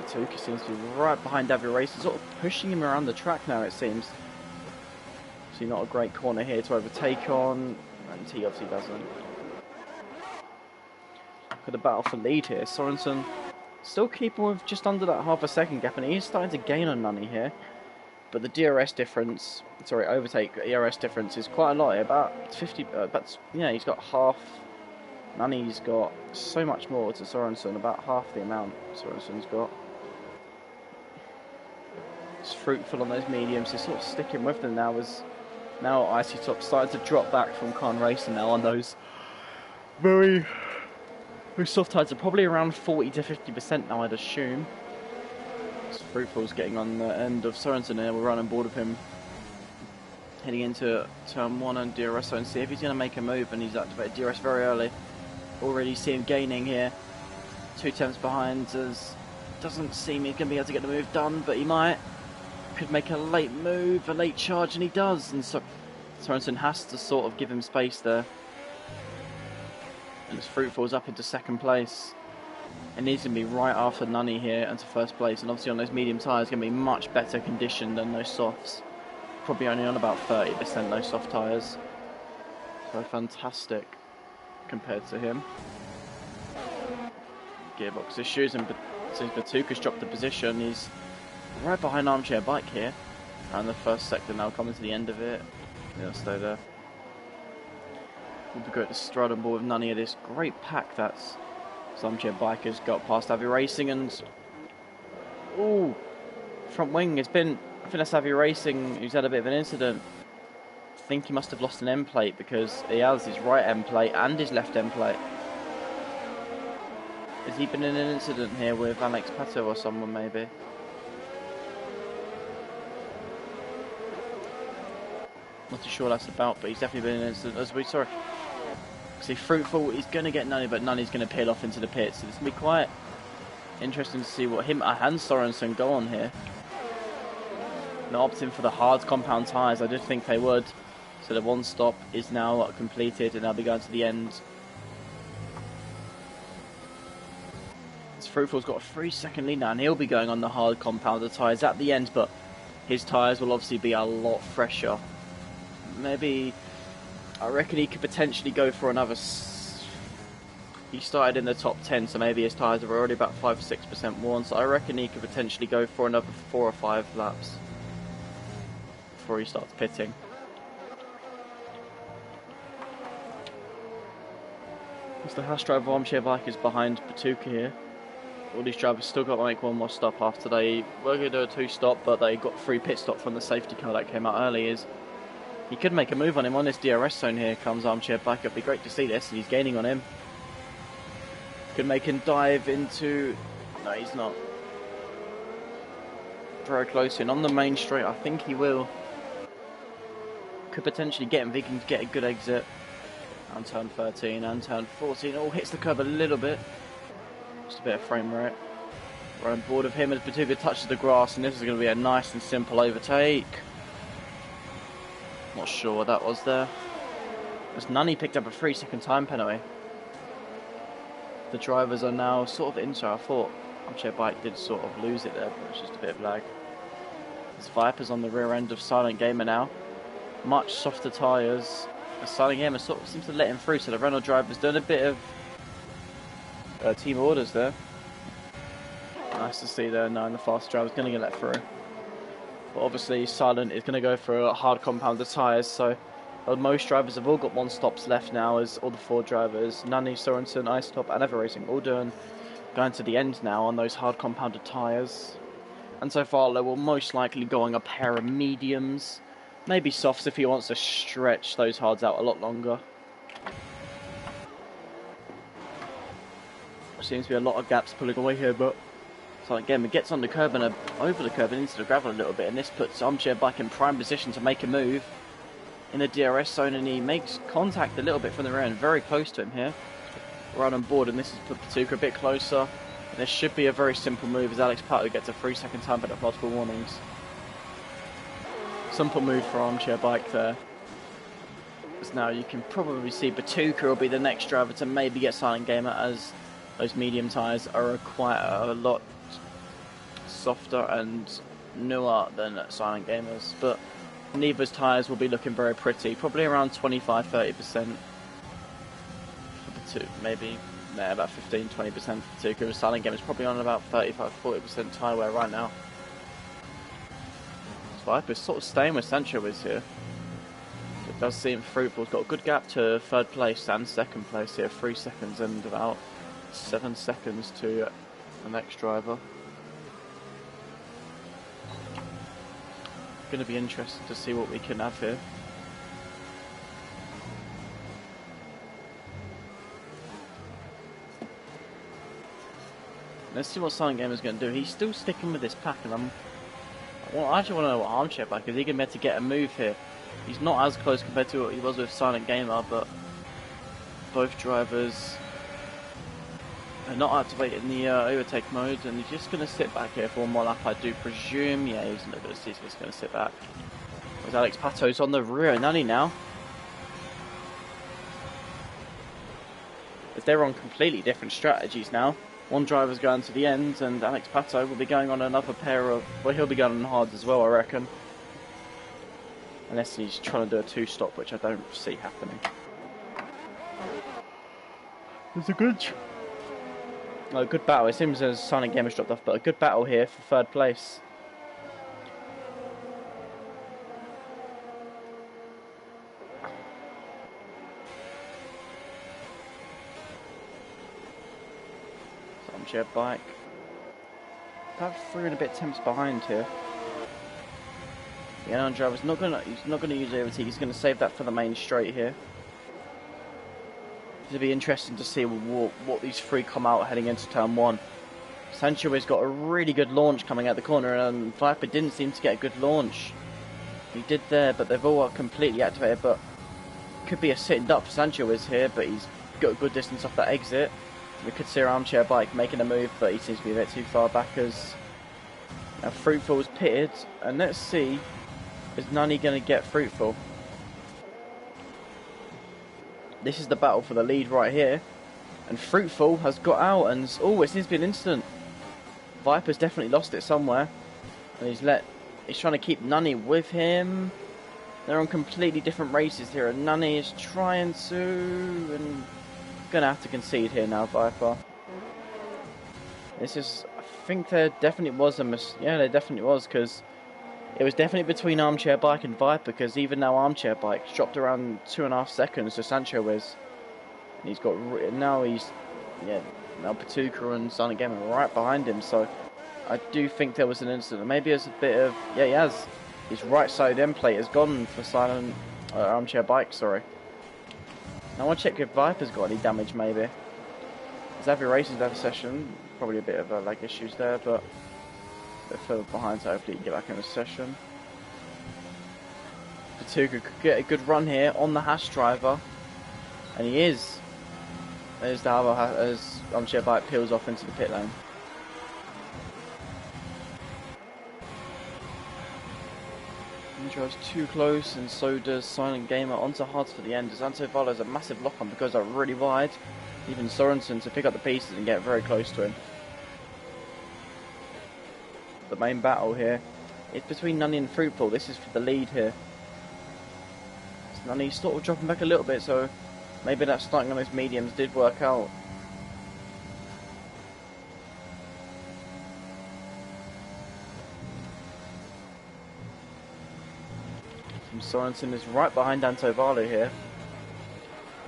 Batuka seems to be right behind Avi Racing, sort of pushing him around the track now, it seems. See, not a great corner here to overtake on, and he obviously doesn't. of the battle for lead here. Sorensen still keeping with just under that half a second gap, and he is starting to gain on Nunny here. But the DRS difference, sorry, overtake ERS difference is quite a lot. About 50. Yeah, he's got half. Nunny's got so much more to Sorensen, about half the amount Sorensen's got. It's fruitful on those mediums. He's sort of sticking with them now. As now Icy Top starting to drop back from Khan Racing now on those very soft tires. Are probably around 40 to 50% now, I'd assume. Fruitful's getting on the end of Sorensen here. We're running board of him heading into turn 1 and DRS zone. See if he's going to make a move, and he's activated DRS very early. Already see him gaining here. 2 tenths behind, as doesn't seem he's going to be able to get the move done, but he might. Could make a late move, a late charge, and he does. And so Sorensen has to sort of give him space there. And as Fruitful's up into second place. It needs to be right after Nunny here into first place, and obviously on those medium tyres going to be much better conditioned than those softs. Probably only on about 30% those soft tyres. So fantastic compared to him. Gearbox issues, and since Batuka's dropped the position, he's right behind Armchair Bike here. And the first sector now coming to the end of it. He'll stay there. We'll be great to stride on board with Nunny of this great pack that's Armchair Bike has got past Avi Racing, and ooh, front wing has been, I think that's Avi Racing who's had a bit of an incident. I think he must have lost an end plate, because he has his right end plate and his left end plate. Has he been in an incident here with Alex Pato or someone maybe? Not too sure what that's about, but he's definitely been in an incident. As we saw, see, Fruitful is going to get Nunny, but Nunny's going to peel off into the pits. So it's going to be quite interesting to see what him and Sorensen go on here. Not opting for the hard compound tyres. I did think they would. So the one stop is now completed, and they'll be going to the end. As Fruitful's got a 3-second lead now, and he'll be going on the hard compounded tyres at the end, but his tyres will obviously be a lot fresher. Maybe, I reckon he could potentially go for another. He started in the top 10, so maybe his tyres are already about 5 or 6% worn. So I reckon he could potentially go for another 4 or 5 laps before he starts pitting. As the Haas driver Armchair Bike is behind Batuka here. All these drivers still got to make one more stop after they were going to do a 2-stop, but they got 3 pit stop from the safety car that came out early. Is he could make a move on him on this DRS zone here. Comes Armchair Bike. It'd be great to see this, and he's gaining on him. Could make him dive into. No, he's not. Very close in on the main straight. I think he will. Could potentially get him if he can get a good exit. And turn 13 and turn 14. All hits the curb a little bit. Just a bit of frame rate. We're on board of him as Batuka touches the grass, and this is going to be a nice and simple overtake. Not sure what that was there. As Nunny picked up a 3-second time penalty. The drivers are now sort of into. I thought Armchair Bike did sort of lose it there, but it's just a bit of lag. There's Vipers on the rear end of Silent Gamer now. Much softer tyres. The Silent Gamer sort of seems to let him through, so the Renault driver's doing a bit of team orders there. Nice to see there now, and the fast driver's going to get let through. But obviously Silent is going to go for a hard compounded tyres, so most drivers have all got 1 stops left now, as all the 4 drivers, Nunny, Sorensen, Icetop and Ever Racing, all going to the end now on those hard compounded tyres. And so far they will most likely go on a pair of mediums, maybe softs if he wants to stretch those hards out a lot longer. Seems to be a lot of gaps pulling away here, but so again, it gets on the curb and over the curb and into the gravel a little bit, and this puts Armchair Bike in prime position to make a move in the DRS zone, and he makes contact a little bit from the rear end, very close to him here. Right on board, and this has put Batuka a bit closer. And this should be a very simple move as Alex Pato gets a 3-second time but multiple warnings. Simple move for Armchair Bike there. As now you can probably see Batuka will be the next driver to maybe get Silent Gamer, as those medium tyres are quite a lot softer and newer than Silent Gamers, but neither's tyres will be looking very pretty, probably around 25-30% for the two, maybe Yeah, about 15-20% for Tuku. Silent Game is probably on about 35-40% tyre wear right now. Viper's sort of staying with Sancho is here. It does seem Fruitful's got a good gap to third place and second place here, 3 seconds and about 7 seconds to the next driver. Going to be interesting to see what we can have here. Let's see what Silent Gamer is going to do. He's still sticking with this pack, and I actually want to know what Armchair Back is. He going to be able to get a move here. He's not as close compared to what he was with Silent Gamer, but both drivers are not activating the overtake mode, and he's just going to sit back here for one more lap, I do presume. Yeah, he's not going to see, so he's going to sit back. Whereas Alex Pato's on the rear, Nani now. As they're on completely different strategies now. One driver's going to the end, and Alex Pato will be going on another pair of... Well, he'll be going on hards as well, I reckon. Unless he's trying to do a two-stop, which I don't see happening. There's a good battle. It seems as Silent Gamer's dropped off, but a good battle here for third place. Armchair Bike. About 3 and a bit temps behind here. The N1 driver's he's not gonna use overtake. He's gonna save that for the main straight here. It'll be interesting to see what these three come out heading into turn 1. Sancho has got a really good launch coming out the corner, and Viper didn't seem to get a good launch. He did there, but they've all completely activated. But could be a sitting duck for Sancho is here, but he's got a good distance off that exit. We could see our Armchair Bike making a move, but he seems to be a bit too far back as now Fruitful's pitted. And let's see, is Nani going to get Fruitful? This is the battle for the lead right here. And Fruitful has got out, and oh, it seems to be an incident. Viper's definitely lost it somewhere. And he's trying to keep Nani with him. They're on completely different races here, and Nani is trying to, and gonna have to concede here now, Viper. This is, I think there definitely was a yeah, there definitely was, because it was definitely between Armchair Bike and Viper, because even now Armchair Bike's dropped around 2.5 seconds to Sancho is. And he's got, now Patuka and Silent Gamer are right behind him, so I do think there was an incident. Maybe there's a bit of, yeah, he has. His right side end plate has gone for Armchair Bike, sorry. I want to check if Viper's got any damage, maybe. Xavier Racing's had a session. Probably a bit of lag issues there, but they're further behind, so hopefully he can get back in the session. Patuka could get a good run here on the Hash driver. And he is. There's the other as Armchair Bike peels off into the pit lane. He drives too close, and so does Silent Gamer onto hards for the end. As Anto has a massive lock on because they're really wide. Even Sorensen to pick up the pieces and get very close to him. The main battle here is between Nani and Fruitful. This is for the lead here. So Nani's sort of dropping back a little bit, so maybe that starting on his mediums did work out. Sorensen is right behind Antovalu here.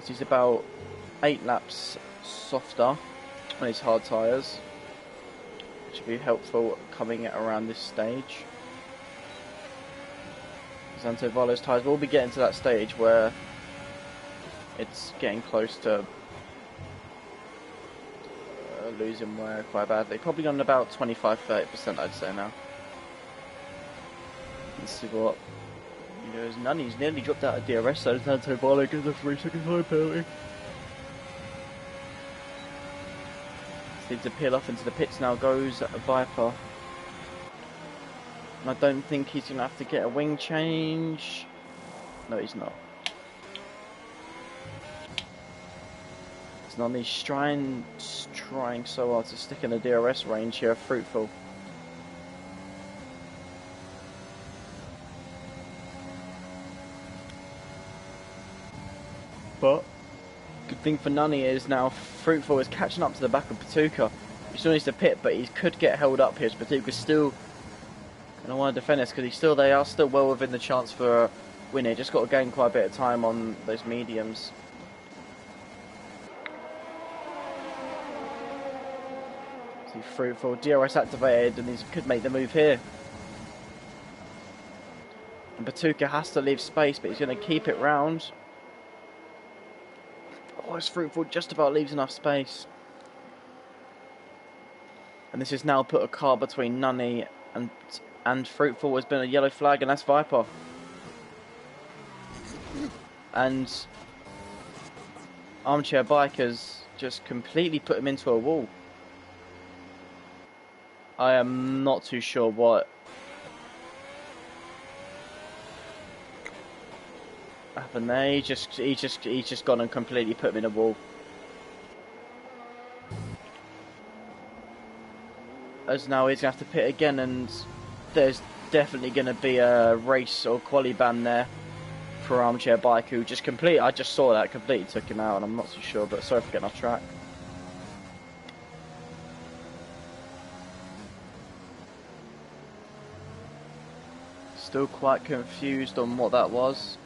He's about 8 laps softer on his hard tyres, which will be helpful coming around this stage. Antovalu's tyres will be getting to that stage where it's getting close to losing wear quite badly. Probably on about 25-30%, I'd say now. Let's see what there's none. He's nearly dropped out of DRS, so Antovalu gets a 3-second time penalty. Seems to peel off into the pits now, goes Viper. And I don't think he's going to have to get a wing change. No, he's not. It's not. He's trying so hard to stick in the DRS range here, Fruitful. But good thing for Nani is now Fruitful is catching up to the back of Patuka. He still needs to pit, but he could get held up here. Patuka's still going to want to defend this because they are still well within the chance for a win here. Just got to gain quite a bit of time on those mediums. See Fruitful, DRS activated, and he could make the move here. And Patuka has to leave space, but he's going to keep it round. Oh, it's Fruitful just about leaves enough space. And this has now put a car between Nunny and Fruitful. Has been a yellow flag, and that's Viper. And Armchair Bikers just completely put him into a wall. I am not too sure what happened there. He's just gone and completely put him in a wall. As now he's going to have to pit again, and there's definitely going to be a race or quali ban there for Armchair Bike, who just I just saw that, completely took him out, and I'm not too sure, but sorry for getting off track. Still quite confused on what that was.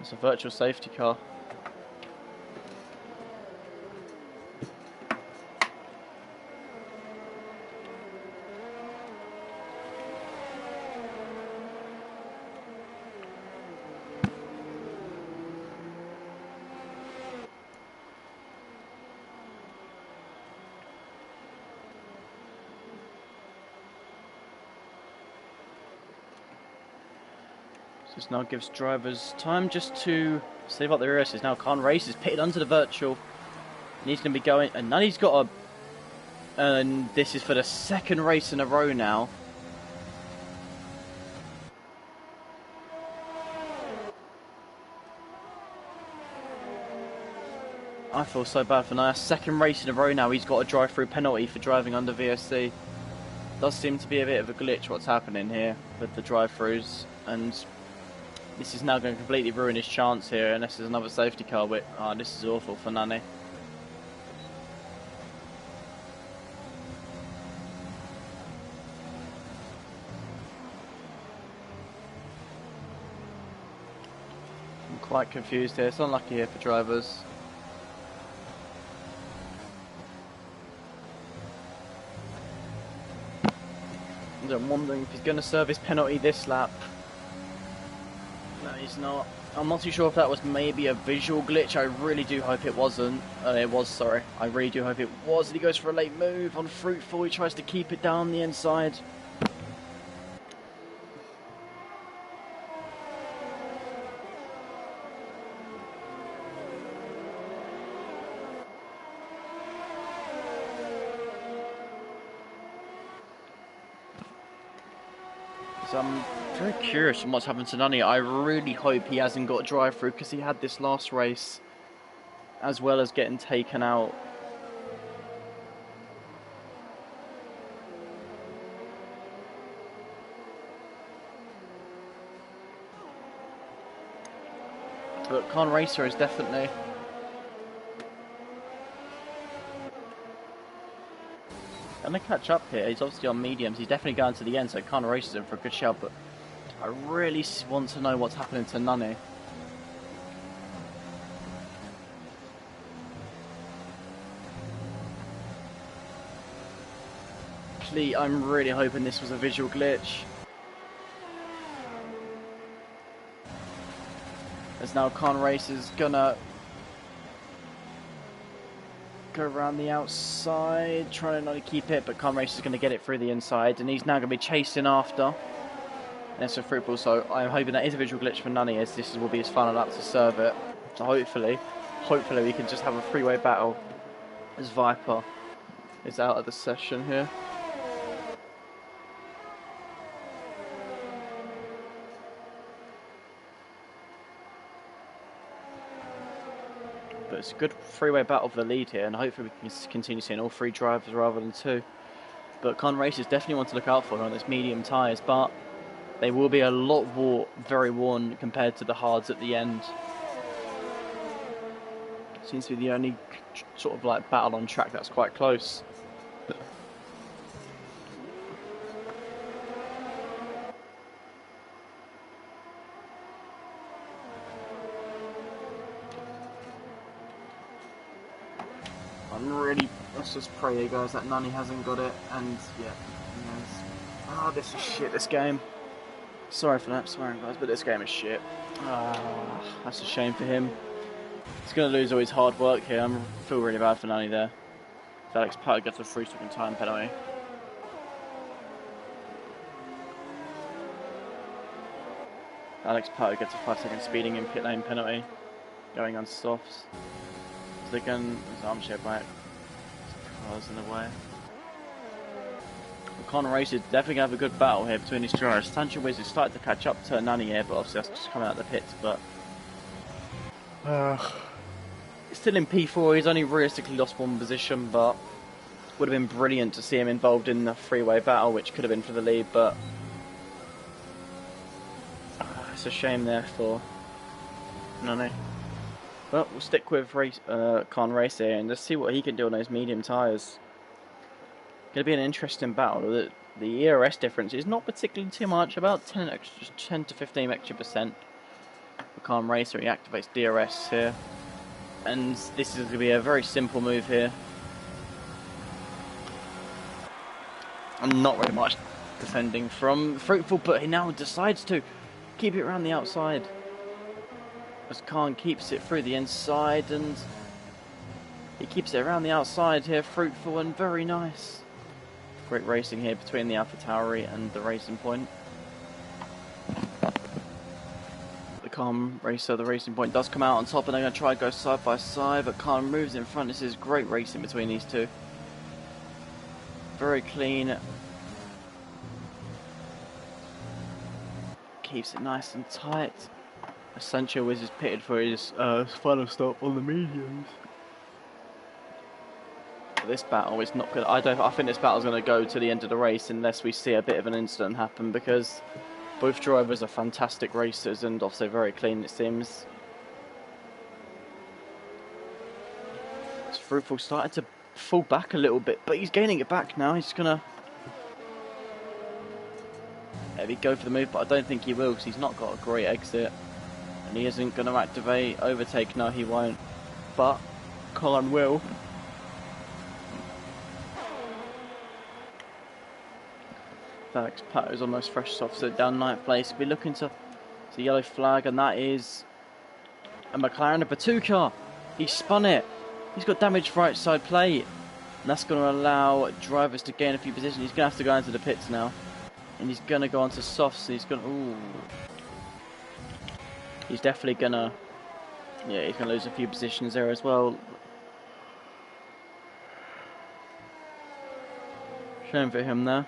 It's a virtual safety car. This now gives drivers time just to save up their races. Now Khan Race is pitted onto the virtual. And he's going to be going, and now he's got a, and this is for the second race in a row now. I feel so bad for Naya. Second race in a row now, he's got a drive-through penalty for driving under VSC. Does seem to be a bit of a glitch what's happening here with the drive-throughs, and this is now going to completely ruin his chance here, and this is another safety car. Oh, this is awful for Nani. I'm quite confused here. It's unlucky here for drivers. I'm wondering if he's going to serve his penalty this lap. No, he's not. I'm not too sure if that was maybe a visual glitch. I really do hope it wasn't. It was, sorry. I really do hope it was. And he goes for a late move on Fruitful. He tries to keep it down the inside. So I'm very curious on what's happened to Nani. I really hope he hasn't got a drive-through, because he had this last race as well as getting taken out. But Khan Racer is definitely... going to catch up here. He's obviously on mediums. He's definitely going to the end, so Khan Racer's in for a good shout. But I really want to know what's happening to Nani. Please, I'm really hoping this was a visual glitch. As now Khan Racer's gonna go around the outside, trying not to keep it, but Khan Racer's going to get it through the inside, and he's now going to be chasing after. And it's a Fruitful, so I'm hoping that is a visual glitch for Nani, as this will be his final lap to serve it. So hopefully we can just have a three-way battle as Viper is out of the session here. it's a good three-way battle for the lead here, and hopefully we can continue seeing all three drivers rather than two. But Con Racers definitely want to look out for on those medium tyres, but they will be a lot very worn compared to the hards at the end. Seems to be the only sort of like battle on track that's quite close. Let's just pray here, guys, that Nani hasn't got it, and yeah, this is shit, this game. Sorry for that swearing, guys, but this game is shit. That's a shame for him. He's going to lose all his hard work here. I feel really bad for Nani there. Alex Pato gets a 3-second time penalty. Alex Pato gets a 5-second speeding in pit lane penalty, going on softs. So they can, his armchair back. Cars in the way. Con Racers definitely going to have a good battle here between these drivers. Sancho Wiz is starting to catch up to Nani here, but obviously that's just coming out of the pits. But still in P4, he's only realistically lost one position, but would have been brilliant to see him involved in the three-way battle, which could have been for the lead, but it's a shame there for Nani. Well, we'll stick with Con Racer here and just see what he can do on those medium tyres. Going to be an interesting battle. The ERS difference is not particularly too much, about 10 to 15 extra percent. For Con Racer, he activates DRS here. And this is going to be a very simple move here. And not really much defending from Fruitful, but he now decides to keep it around the outside. As Khan keeps it through the inside, and he keeps it around the outside here. Fruitful and very nice. Great racing here between the AlphaTauri and the Racing Point. The Khan Racer, the Racing Point, does come out on top, and they're going to try to go side by side, but Khan moves in front. This is great racing between these two. Very clean. Keeps it nice and tight. Sancho Wiz is pitted for his final stop on the mediums. But this battle is not good. I think this battle is going to go to the end of the race unless we see a bit of an incident happen, because both drivers are fantastic racers and also very clean, it seems. It's Fruitful started to fall back a little bit, but he's gaining it back now. He's gonna maybe go for the move, but I don't think he will, because he's not got a great exit. And he isn't going to activate overtake. No, he won't. But Colin will. Alex Pato is almost fresh off, so down 9th place. We're looking to the yellow flag, and that is a McLaren, a Batuka. He spun it. He's got damaged right side plate. And that's going to allow drivers to gain a few positions. He's going to have to go into the pits now. And he's going to go onto softs. So he's going to... Ooh. He's definitely gonna, yeah, he's gonna lose a few positions there as well. Shame for him there.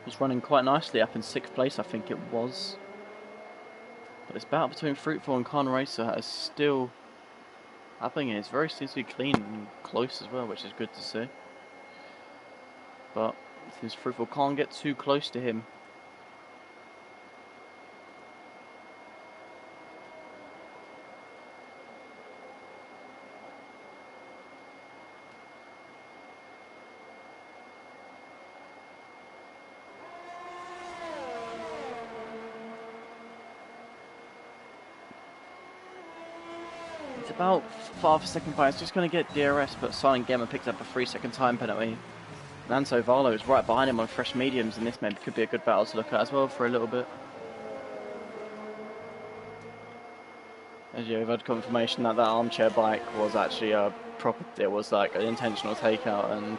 He's running quite nicely up in 6th place, I think it was. But this battle between Fruitful and Con Racer is still happening. It's very seems to be clean and close as well, which is good to see. But since Fruitful can't get too close to him. About 5 second by. It's just going to get DRS, but Silent Gamer picked up a 3-second time penalty. Lanto Varlo is right behind him on fresh mediums, and this maybe could be a good battle to look at as well for a little bit. As you've had confirmation that armchair bike was actually a proper, it was like an intentional takeout, and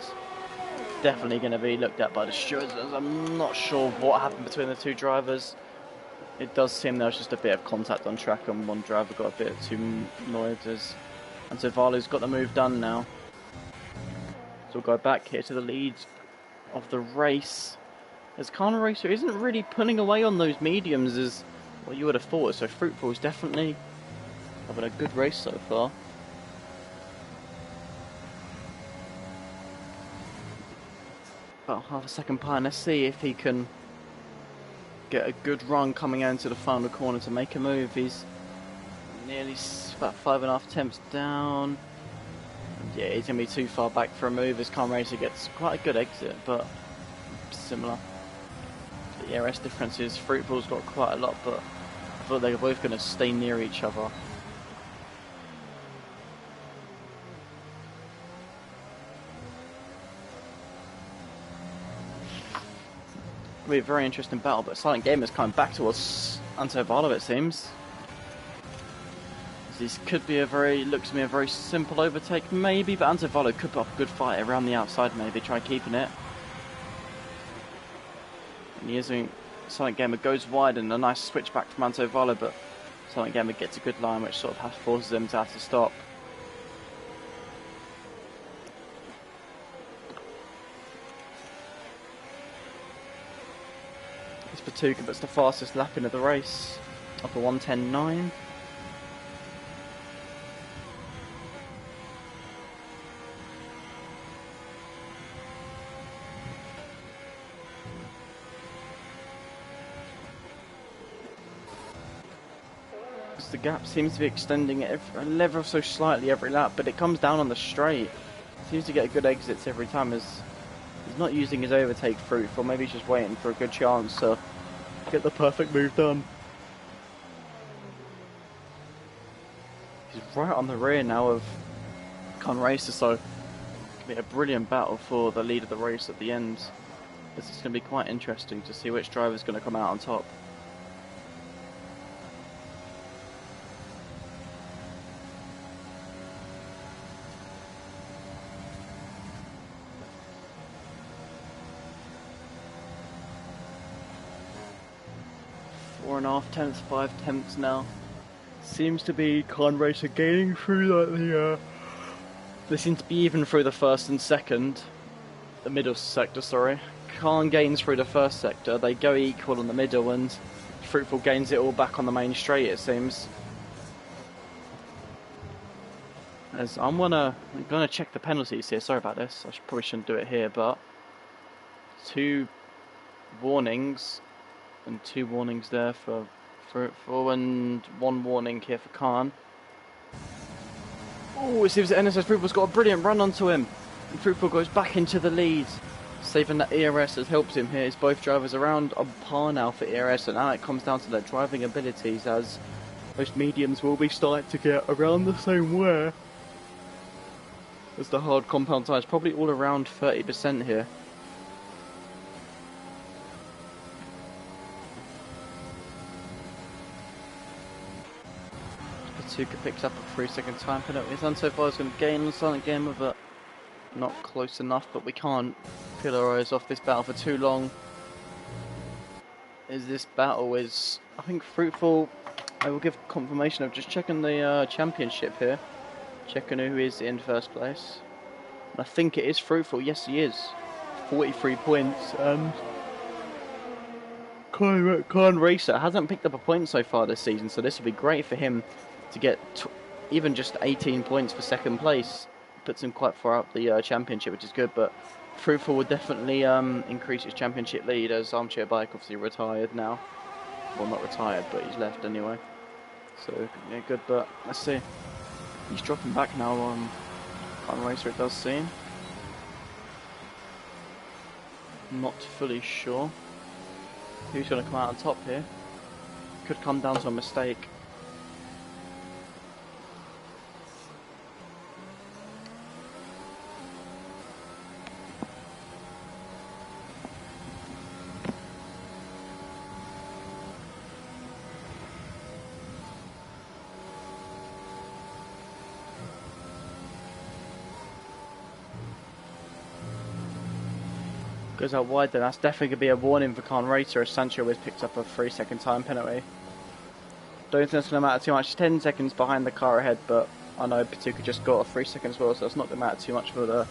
definitely going to be looked at by the stewards. I'm not sure what happened between the two drivers. It does seem there was just a bit of contact on track, and one driver got a bit too annoyed. And so Varlo's got the move done now. So we'll go back here to the lead of the race. As Con Racer isn't really pulling away on those mediums as what you would have thought. So Fruitful is definitely having a good race so far. about half a second behind. Let's see if he can get a good run coming into the final corner to make a move. He's nearly about 5.5 attempts down. And yeah, he's going to be too far back for a move as Khan Racer gets quite a good exit, but similar. The ERS differences, Fruitful's got quite a lot, but I thought they were both going to stay near each other. It'll be a very interesting battle, but Silent Gamer's coming back towards Antovalov, it seems. This could be looks to me a very simple overtake, maybe, but Antovalov could put up a good fight around the outside, maybe, try keeping it. And he isn't. Silent Gamer goes wide and a nice switch back from Antovalov, but Silent Gamer gets a good line, which sort of forces him to have to stop. Patuka, that's the fastest lap into the race, up a 1:10.9. The gap seems to be extending a level so slightly every lap, but it comes down on the straight. Seems to get good exits every time as he's not using his overtake Fruitful, maybe he's just waiting for a good chance to get the perfect move done. He's right on the rear now of Khan Racer, so it's going to be a brilliant battle for the lead of the race at the end. This is going to be quite interesting to see which driver is going to come out on top. Four and a half tenths, 5 tenths now. Seems to be Khan Racer gaining through like they seem to be even through the first and second. The middle sector, sorry. Khan gains through the first sector, they go equal on the middle, and Fruitful gains it all back on the main straight, it seems. As I'm gonna check the penalties here, sorry about this, I probably shouldn't do it here, but 2 warnings, and 2 warnings there for Fruitful, and 1 warning here for Khan. Oh, it seems that NSS Fruitful's got a brilliant run onto him, and Fruitful goes back into the lead. Saving that ERS has helped him here, as both drivers around on par now for ERS, and now it comes down to their driving abilities, as most mediums will be starting to get around the same wear as the hard compound tyres, probably all around 30% here. Patuka picks up a 3-second time penalty. Antovalov is going to gain on Silent Gamer, but not close enough. But we can't peel our eyes off this battle for too long. This battle is, I think, Fruitful. I will give confirmation of just checking the championship here, checking who is in first place. And I think it is Fruitful. Yes, he is. 43 points, and Khan Racer hasn't picked up a point so far this season, so this would be great for him to get even just 18 points for second place. Puts him quite far up the championship, which is good, but Fruitful would definitely increase his championship lead, as Armchair Bike obviously retired now. Well, not retired, but he's left anyway. So, yeah, good, but let's see. He's dropping back now on Khan Racer, it does seem. Not fully sure who's going to come out on top here. Could come down to a mistake. Goes out wide, then that's definitely going to be a warning for Khan Racer, as Sancho has picked up a 3-second time penalty. Don't think that's going to matter too much. 10 seconds behind the car ahead, but I know Patuka just got a 3 seconds as well, so it's not going to matter too much for the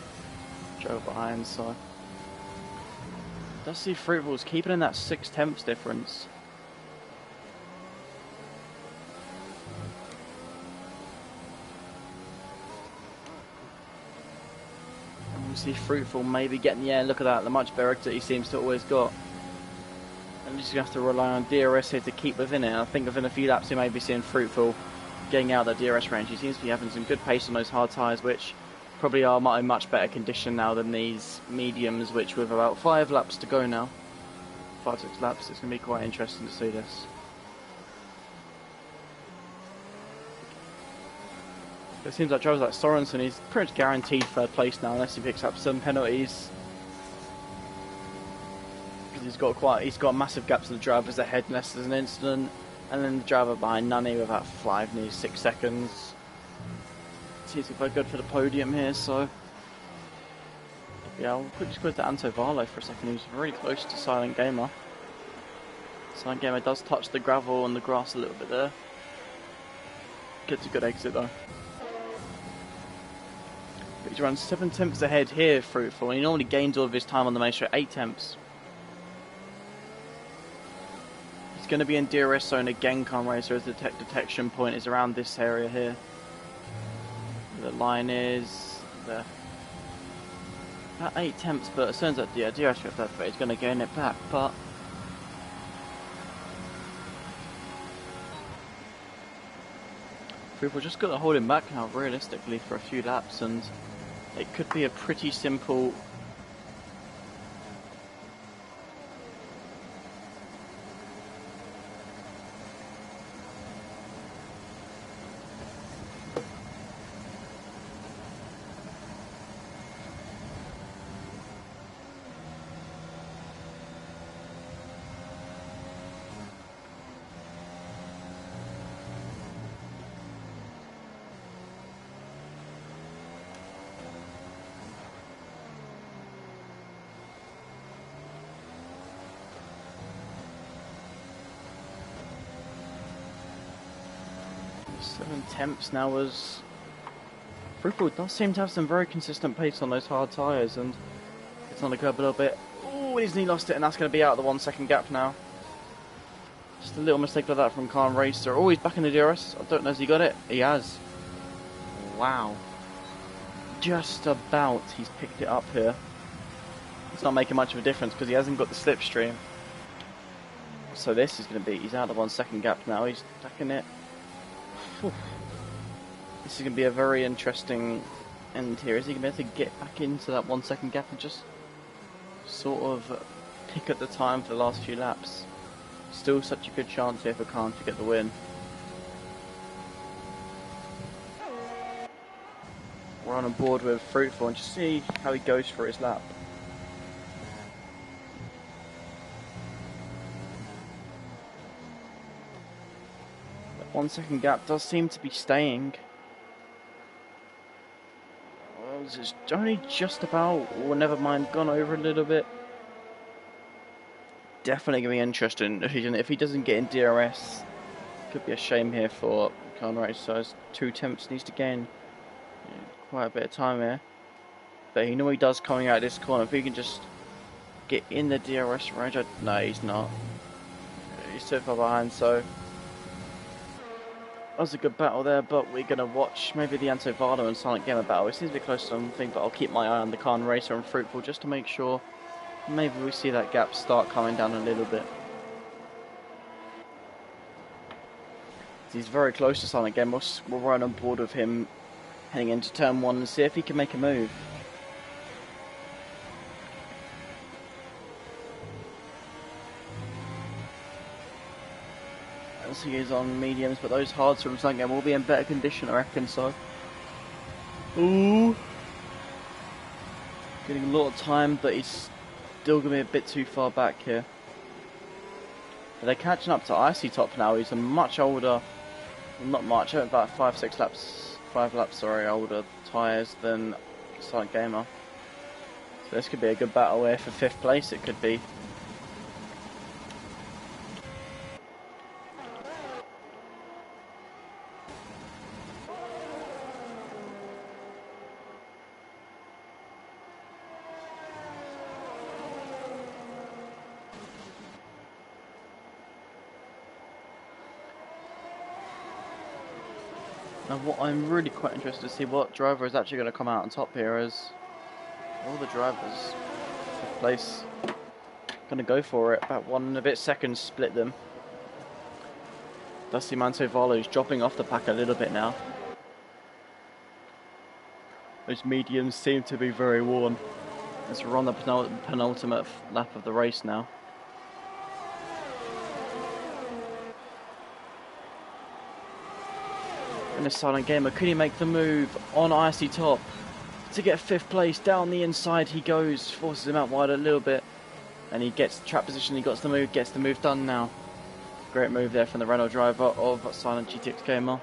driver behind. So does see Fruitful's keeping in that 6 tenths difference. see Fruitful maybe getting the air. Look at that, the much better exit he seems to always got. And just going to have to rely on DRS here to keep within it. I think within a few laps he may be seeing Fruitful getting out of that DRS range. He seems to be having some good pace on those hard tyres, which probably are in much better condition now than these mediums, which with about 5 laps to go now. 5-6 laps, it's going to be quite interesting to see this. It seems like drivers like Sorensen, he's pretty much guaranteed third place now unless he picks up some penalties. Because he's got massive gaps of the drivers ahead unless there's an incident, and then the driver behind Nani with about 5, nearly 6 seconds. Seems to be very good for the podium here, so yeah, I'll quickly go to Anto Varlo for a second. He's really close to Silent Gamer. Silent Gamer does touch the gravel and the grass a little bit there. Gets a good exit though. But he's around 7 tenths ahead here, Fruitful, and he normally gains all of his time on the main straight, 8 tenths. He's going to be in DRS zone again, Khan Racer, as the detection point is around this area here. The line is there. About 8 tenths, but it turns out DRS gets that, but he's going to gain it back, but Fruitful just got to hold him back now realistically for a few laps, and it could be a pretty simple attempts now as Fruitful does seem to have some very consistent pace on those hard tyres, and it's on the curb a little bit. Oh, his knee lost it, and that's going to be out of the 1 second gap now. Just a little mistake like that from Khan Racer. Oh, he's back in the DRS. I don't know if he got it. He has. Wow. Just about he's picked it up here. It's not making much of a difference because he hasn't got the slipstream. So this is going to be, he's out of the 1 second gap now. He's stacking it. Whew. This is going to be a very interesting end here. Is he going to be able to get back into that 1 second gap and just sort of pick at the time for the last few laps? Still such a good chance here for Khan to get the win. We're on board with Fruitful and just see how he goes for his lap. That 1 second gap does seem to be staying. Well, this is only just about, or never mind, gone over a little bit. Definitely going to be interesting if he doesn't get in DRS. Could be a shame here for Khan Racer. So his 2 attempts needs to gain quite a bit of time here. But you know he does coming out of this corner. If he can just get in the DRS range. No, he's not. He's too far behind, so that was a good battle there, but we're going to watch maybe the Anto Vardo and Silent Gamer battle. It seems a bit close to something, but I'll keep my eye on the Khan Racer and Fruitful just to make sure maybe we see that gap start coming down a little bit. He's very close to Silent Gamer. We'll run on board with him heading into turn 1 and see if he can make a move. As he is on mediums, but those hards from Silent Gamer will be in better condition, I reckon, so. Ooh. Getting a lot of time, but he's still going to be a bit too far back here. But they're catching up to Icy Top now. He's a much older, not much, about 5 laps, sorry, older tyres than Silent Gamer. So this could be a good battle here for 5th place, it could be. Now what I'm really quite interested to see what driver is actually going to come out on top here, as All the drivers, fifth place, gonna go for it. About 1 and a bit seconds split them. Dusty Mantovalo's dropping off the pack a little bit now. Those mediums seem to be very worn as we're on the penultimate lap of the race now. And the Silent Gamer, could he make the move on Icy Top to get 5th place? Down the inside he goes, forces him out wide a little bit, and he gets trap position, he gets the move done now. Great move there from the Renault driver of Silent GTX Gamer.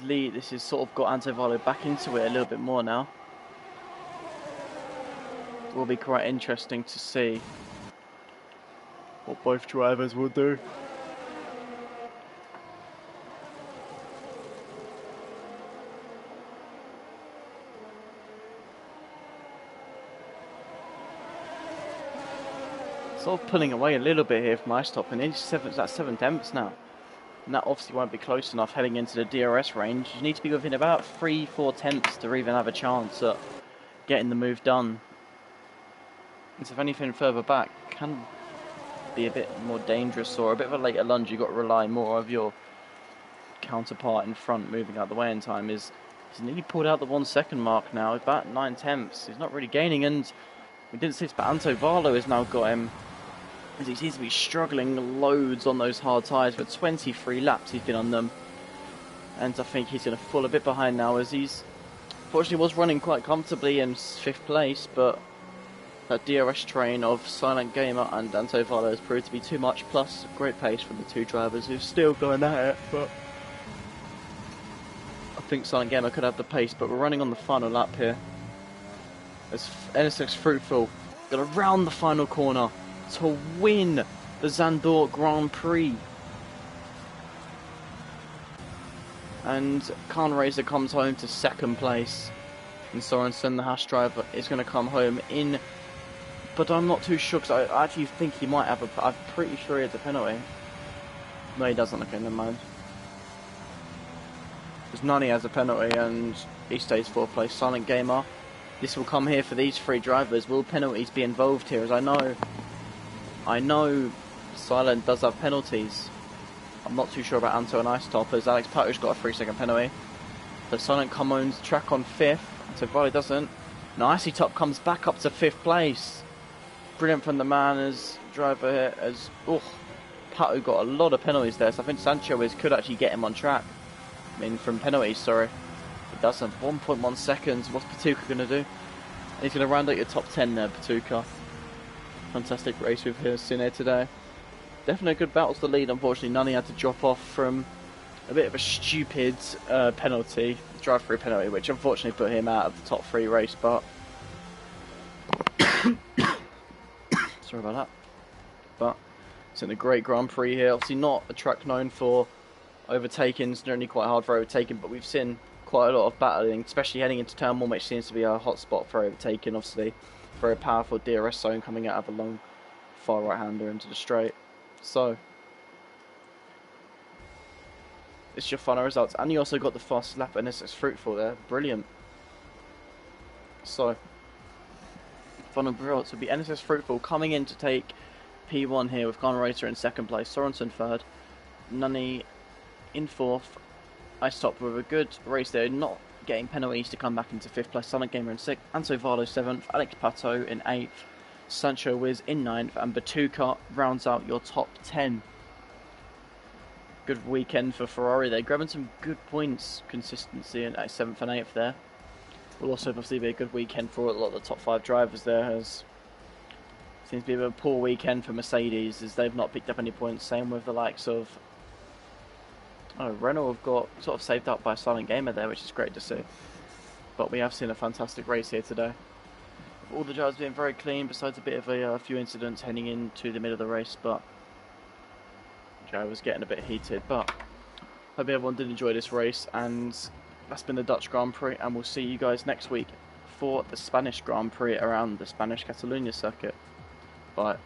This is sort of got Antovalo back into it a little bit more now. It will be quite interesting to see what both drivers will do. Sort of pulling away a little bit here from Ice Top, and that's 7/10 now. And that obviously won't be close enough heading into the DRS range. You need to be within about 3-4 tenths to even have a chance at getting the move done. And so if anything further back can be a bit more dangerous, or a bit of a later lunge, you've got to rely more of your counterpart in front moving out the way in time. He's nearly pulled out the 1 second mark now, about 9 tenths. He's not really gaining, and we didn't see this, but Antovalo has now got him, as he seems to be struggling loads on those hard tyres. For 23 laps he's been on them, and I think he's going to fall a bit behind now, as he's fortunately was running quite comfortably in 5th place, but that DRS train of Silent Gamer and Antovalo has proved to be too much, plus great pace from the two drivers who're still going at it. But I think Silent Gamer could have the pace, but we're running on the final lap here as NSX Fruitful going to round the final corner to win the Zandvoort Grand Prix. And Khan Racer comes home to 2nd place, and Sorensen, the Haas driver, is going to come home in, but I'm not too sure, because I actually think he might have I'm pretty sure he has a penalty. No, he doesn't. Okay, never mind. Because Nani has a penalty and he stays 4th place. Silent Gamer, this will come here for these 3 drivers. Will penalties be involved here? As I know Silent does have penalties. I'm not too sure about Anto and Ice Top, as Alex Pato's got a 3-second penalty. So Silent comes track on 5th, so Valley doesn't. Now Icy Top comes back up to 5th place. Brilliant from the man as driver here, as Pato got a lot of penalties there, so I think Sancho could actually get him on track. I mean, from penalties, sorry. He doesn't. 1.1 seconds. What's Patuka going to do? And he's going to round out your top 10 there, Patuka. Fantastic race we've seen here today. Definitely a good battle to the lead. Unfortunately, Nani had to drop off from a bit of a stupid penalty, drive-through penalty, which unfortunately put him out of the top 3 race. But sorry about that. But it's in a great Grand Prix here. Obviously, not a track known for overtaking. It's generally quite hard for overtaking, but we've seen quite a lot of battling, especially heading into turn 1, which seems to be a hot spot for overtaking. Obviously, very powerful DRS zone coming out of a long far right-hander into the straight. So it's your final results, and you also got the fast lap, and it's Fruitful there. Brilliant. So final results will be NSS Fruitful coming in to take P1 here, with Khan Racer in 2nd place, Sorensen 3rd, Nunny in 4th, Ice Top with a good race there, not getting penalties to come back into 5th place, Silent Gamer in 6th, Antovalo 7th, Alex Pato in 8th, Sancho Wiz in 9th, and Batuka rounds out your top 10. Good weekend for Ferrari there, grabbing some good points, consistency at 7th and 8th there. Will also obviously be a good weekend for a lot of the top 5 drivers there, as seems to be a bit of a poor weekend for Mercedes, as they've not picked up any points. Same with the likes of Renault have got sort of saved up by Silent Gamer there, which is great to see. But we have seen a fantastic race here today. All the drivers being very clean, besides a bit of a few incidents heading into the middle of the race, but Joe was getting a bit heated. But hope everyone did enjoy this race, and that's been the Dutch Grand Prix, and we'll see you guys next week for the Spanish Grand Prix around the Spanish Catalonia circuit. Bye.